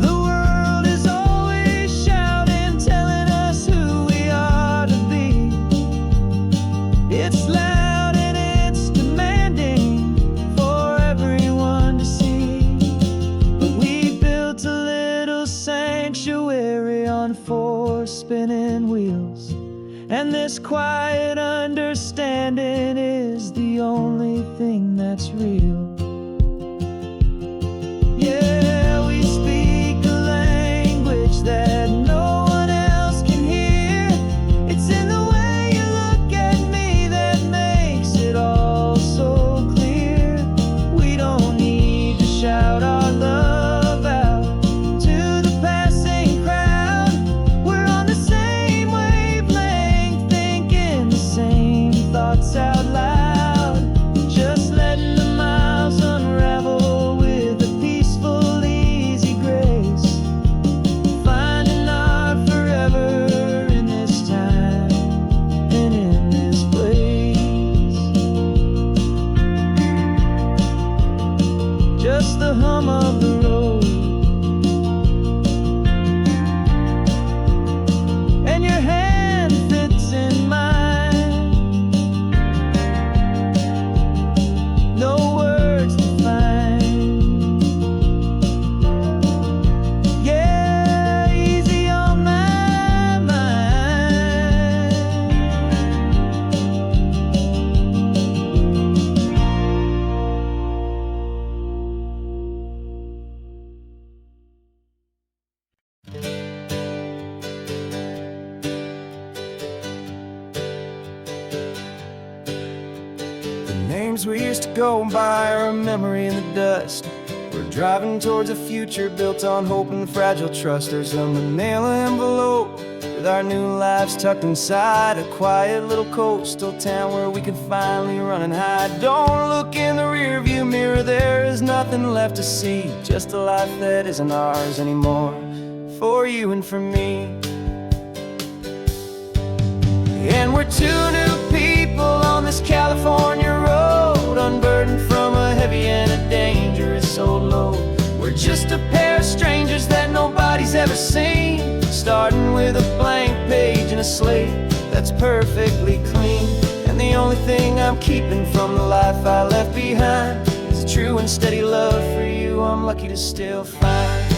The world is always shouting, telling us who we are to be. It's loud and it's demanding for everyone to see. But we built a little sanctuary on 4 spinning wheels, and this quiet understanding is the only thing that's real. Yeah, we speak a language that no one else can hear. It's in the way you look at me that makes it all so clear. We don't need to shout our love out to the passing crowd. We're on the same wavelength, thinking the same thoughts out loud. Just letting the miles unravel with a peaceful, easy grace. Finding our forever in this time and in this place. Just the hum of the road and your hand fits in mine. No words to find. Yeah, easy on my mind. days we used to go by are a memory in the dust. We're driving towards a future built on hope and fragile trust. There's a manila envelope with our new lives tucked inside, a quiet little coastal town where we can finally run and hide. Don't look in the rearview mirror, there is nothing left to see, just a life that isn't ours anymore, for you and for me. And we're two new people on this California road, unburdened from a heavy and a dangerous old load. We're just a pair of strangers that nobody's ever seen, starting with a blank page and a slate that's perfectly clean. And the only thing I'm keeping from the life I left behind is a true and steady love for you I'm lucky to still find.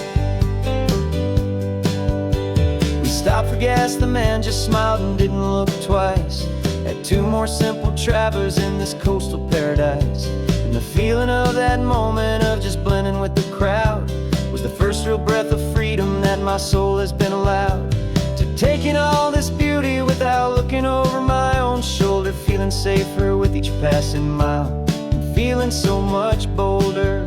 We stopped for gas, the man just smiled and didn't look twice. Had two more simple travelers in this coastal paradise. And the feeling of that moment of just blending with the crowd was the first real breath of freedom that my soul has been allowed to take in all this beauty without looking over my own shoulder, feeling safer with each passing mile and feeling so much bolder.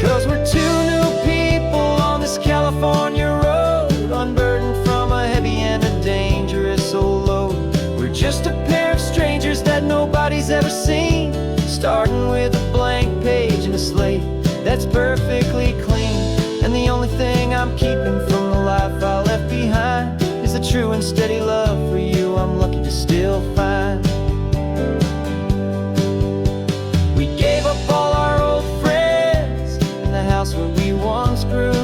'Cause we're two new people on this California road, unburdened from a heavy and a dangerous old load. We're just a pair of strangers that nobody's ever seen, starting with a blank page and a slate that's perfectly clean. And the only thing I'm keeping from the life I left behind is the true and steady love for you I'm lucky to still find. We gave up all our old friends in the house where we once grew.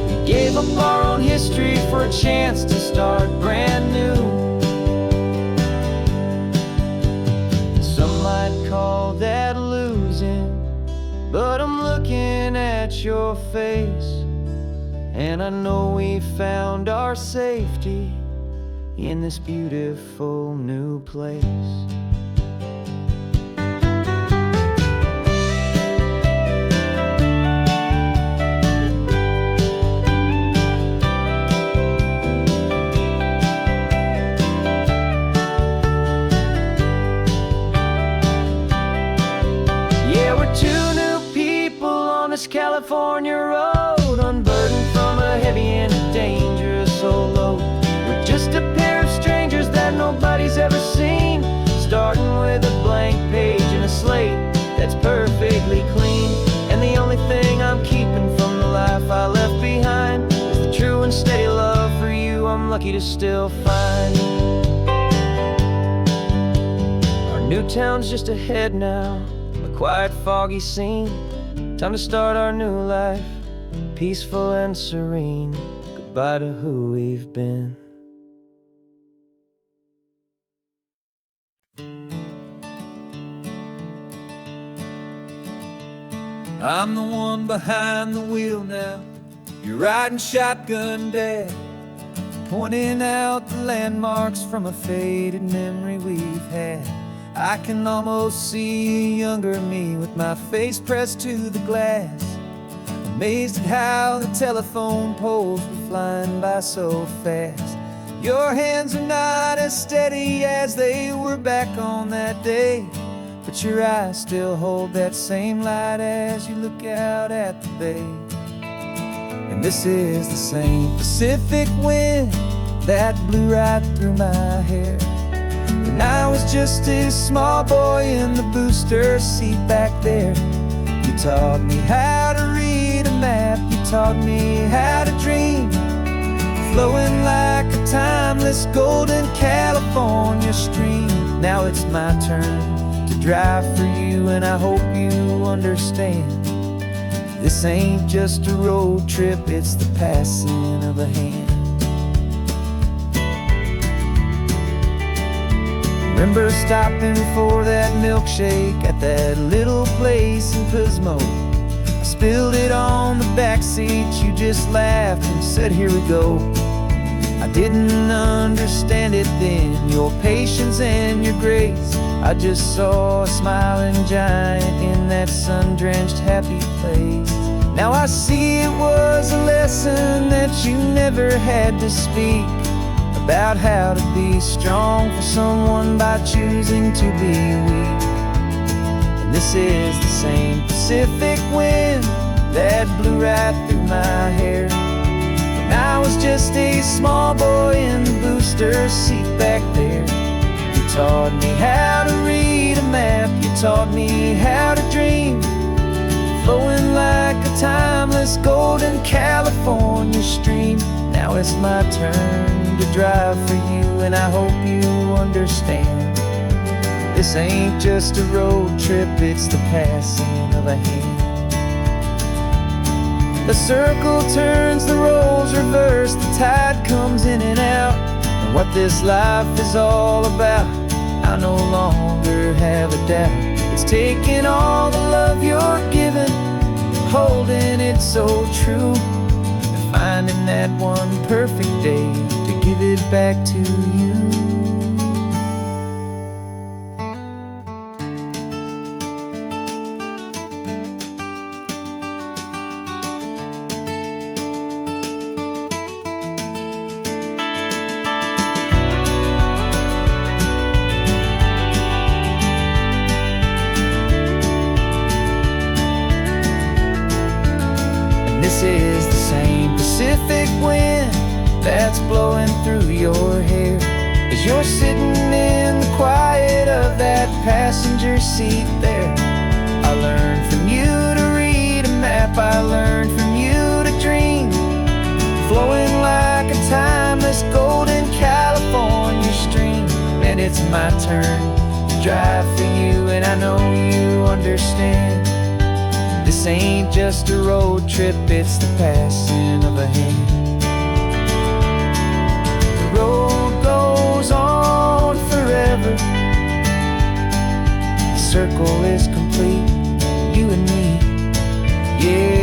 We gave up our own history for a chance to start brand new. Some might call that losing, but I'm looking at your face, and I know we found our safety in this beautiful new place. California road, unburdened from a heavy and a dangerous old load. We're just a pair of strangers that nobody's ever seen, starting with a blank page and a slate that's perfectly clean. And the only thing I'm keeping from the life I left behind is the true and steady love for you I'm lucky to still find. Our new town's just ahead now, a quiet foggy scene. Time to start our new life, peaceful and serene. Goodbye to who we've been. I'm the one behind the wheel now. You're riding shotgun, Dad, pointing out the landmarks from a faded memory we've had. I can almost see a younger me with my face pressed to the glass, amazed at how the telephone poles were flying by so fast. Your hands are not as steady as they were back on that day, but your eyes still hold that same light as you look out at the bay. And this is the same Pacific wind that blew right through my hair when I was just a small boy in the booster seat back there. You taught me how to read a map, you taught me how to dream, flowing like a timeless golden California stream. Now it's my turn to drive for you, and I hope you understand. This ain't just a road trip, it's the passing of a hand. Remember stopping for that milkshake at that little place in Pismo. I spilled it on the backseat, you just laughed and said, here we go. I didn't understand it then, your patience and your grace. I just saw a smiling giant in that sun-drenched happy place. Now I see it was a lesson that you never had to speak, a about how to be strong for someone by choosing to be weak. And this is the same Pacific wind that blew right through my hair when I was just a small boy in the booster seat back there. You taught me how to read a map, you taught me how to dream, flowing like a timeless golden California stream. Now it's my turn to drive for you, and I hope you understand. This ain't just a road trip, it's the passing of a hand. The circle turns, the roles reverse, the tide comes in and out. And what this life is all about, I no longer have a doubt. It's taking all the love you're giving, holding it so true, and finding that one perfect day to give it back to you. This is the same Pacific wind that's blowing through your hair as you're sitting in the quiet of that passenger seat there. I learned from you to read a map, I learned from you to dream, flowing like a timeless golden California stream. And it's my turn to drive for you, and I know you understand. This ain't just a road trip, it's the passing of a hand. The road goes on forever, the circle is complete, you and me, yeah.